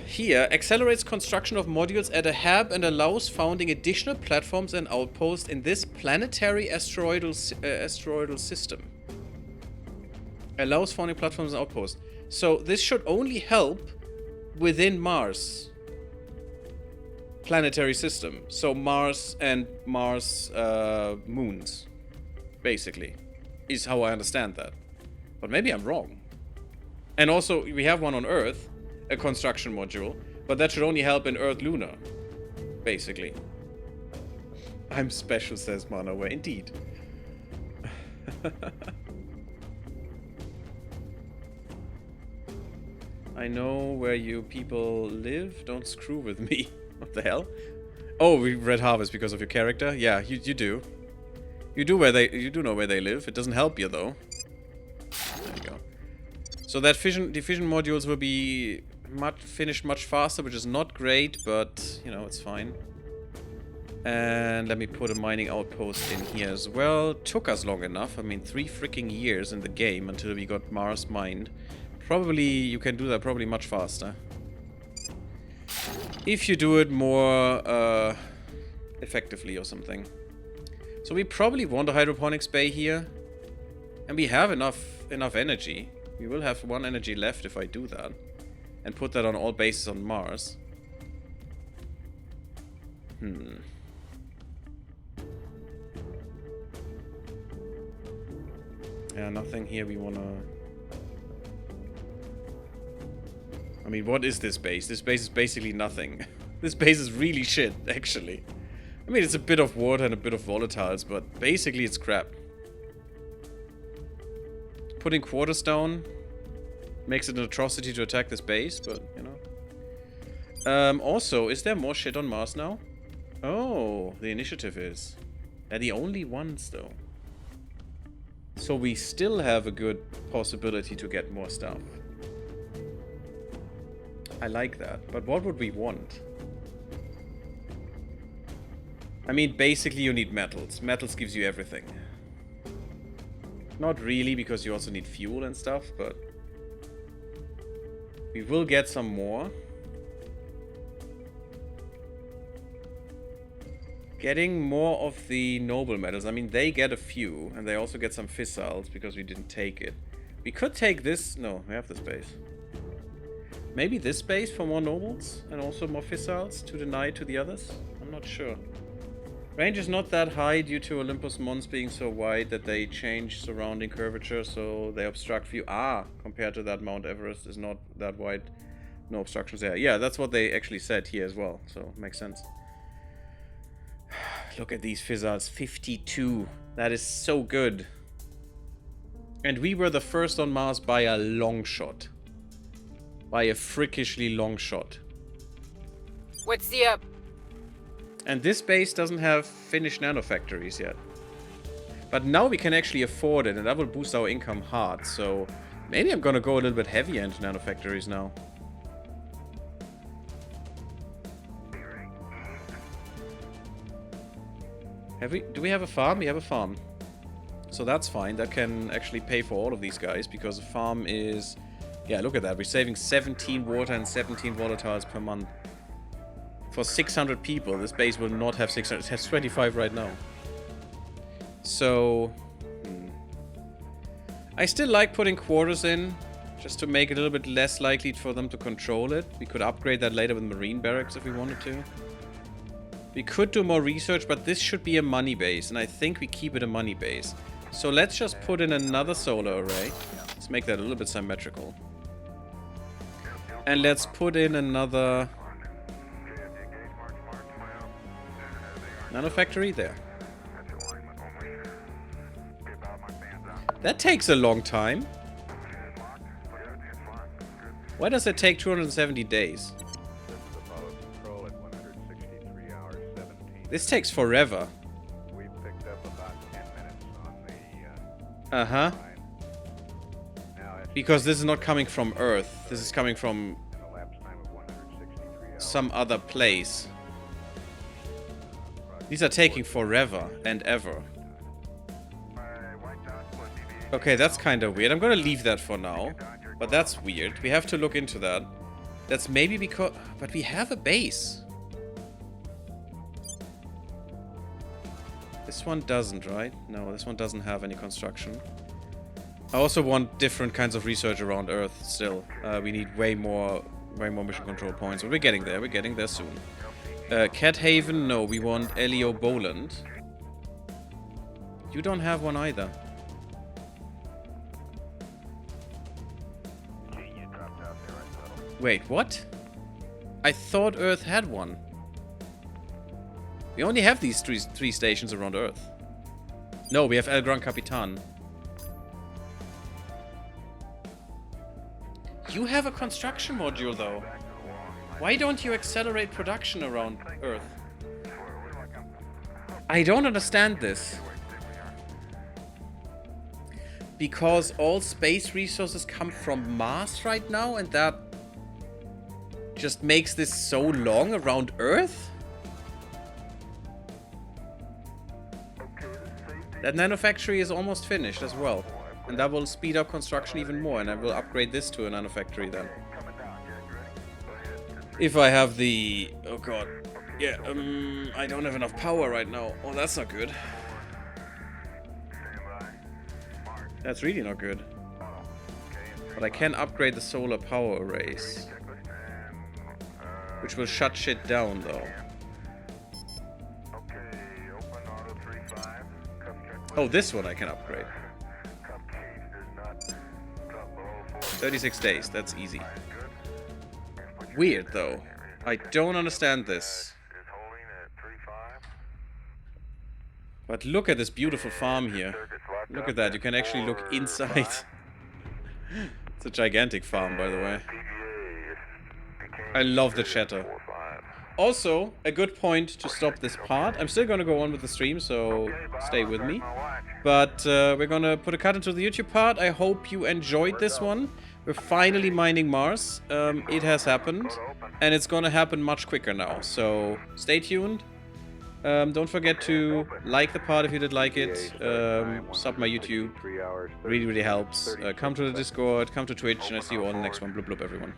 S1: Here, accelerates construction of modules at a hub and allows founding additional platforms and outposts in this planetary asteroidal system. Allows founding platforms and outposts. So this should only help within Mars planetary system. So Mars and Mars moons, basically, is how I understand that. But maybe I'm wrong. And also, we have one on Earth. A construction module, but that should only help in Earth Lunar, basically. I'm special, says Manaway. Indeed. I know where you people live. Don't screw with me. What the hell? Oh, we Red Harvest because of your character? Yeah, you do. You do know where they live. It doesn't help you though. There you go. So that diffusion modules will be finished much faster, which is not great, but you know, it's fine. And let me put a mining outpost in here as well. Took us long enough. I mean, 3 freaking years in the game until we got Mars mined. Probably you can do that probably much faster. If you do it more effectively or something. So we probably want a hydroponics bay here. And we have enough energy. We will have 1 energy left if I do that. And put that on all bases on Mars. Yeah, nothing here we wanna... I mean, what is this base? This base is basically nothing. This base is really shit, actually. I mean, it's a bit of water and a bit of volatiles, but basically it's crap. Putting quarters down makes it an atrocity to attack this base, but, you know. Also, is there more shit on Mars now? Oh, the initiative is. They're the only ones, though. So we still have a good possibility to get more stuff. I like that. But what would we want? I mean, basically you need metals. Metals gives you everything. Not really, because you also need fuel and stuff, but... we will get some more. Getting more of the noble metals. I mean, they get a few, and they also get some fissiles because we didn't take it. We could take this. No, we have this base. Maybe this base for more nobles and also more fissiles to deny to the others. I'm not sure. Range is not that high due to Olympus Mons being so wide that they change surrounding curvature, so they obstruct view. Ah, compared to that, Mount Everest is not that wide. No obstructions there. Yeah, that's what they actually said here as well, so makes sense. Look at these fizzards. 52. That is so good. And we were the first on Mars by a long shot. By a freakishly long shot.
S4: What's the up?
S1: And this base doesn't have finished nanofactories yet. But now we can actually afford it, and that will boost our income hard. So maybe I'm gonna go a little bit heavier into nanofactories now. Do we have a farm? We have a farm. So that's fine. That can actually pay for all of these guys, because a farm is... yeah, look at that. We're saving 17 water and 17 volatiles per month. For 600 people, this base will not have 600. It has 25 right now. So... I still like putting quarters in, just to make it a little bit less likely for them to control it. We could upgrade that later with marine barracks if we wanted to. We could do more research, but this should be a money base, and I think we keep it a money base. So let's just put in another solar array. Let's make that a little bit symmetrical. And let's put in another... nanofactory there. That takes a long time. Why does it take 270 days? This takes forever. Uh-huh. Because this is not coming from Earth. This is coming from some other place. These are taking forever and ever. Okay, that's kind of weird. I'm gonna leave that for now. But that's weird. We have to look into that. That's maybe because... but we have a base. This one doesn't, right? No, this one doesn't have any construction. I also want different kinds of research around Earth still. We need way more mission control points. But we're getting there. We're getting there soon. Cat Haven, no. We want Elio Boland. You don't have one either. Wait, what? I thought Earth had one. We only have these three stations around Earth. No, we have El Gran Capitan. You have a construction module, though. Why don't you accelerate production around Earth? I don't understand this. because all space resources come from Mars right now, and that just makes this so long around Earth? That nanofactory is almost finished as well. And that will speed up construction even more, and I will upgrade this to a nanofactory then. If I have the... oh god. Yeah, I don't have enough power right now. Oh, that's not good. That's really not good. But I can upgrade the solar power arrays. Which will shut shit down, though. Oh, this one I can upgrade. 36 days, that's easy. Weird, though. I don't understand this. But look at this beautiful farm here. Look at that, you can actually look inside. It's a gigantic farm, by the way. I love the chatter. Also, a good point to stop this part. I'm still gonna go on with the stream, so stay with me. But we're gonna put a cut into the YouTube part. I hope you enjoyed this one. We're finally mining Mars. It has happened. And it's gonna happen much quicker now. So stay tuned. Don't forget to like the part if you did like it. Sub my YouTube. Really, really helps. Come to the Discord, come to Twitch, and I see you all in the next one. Blub blub, everyone.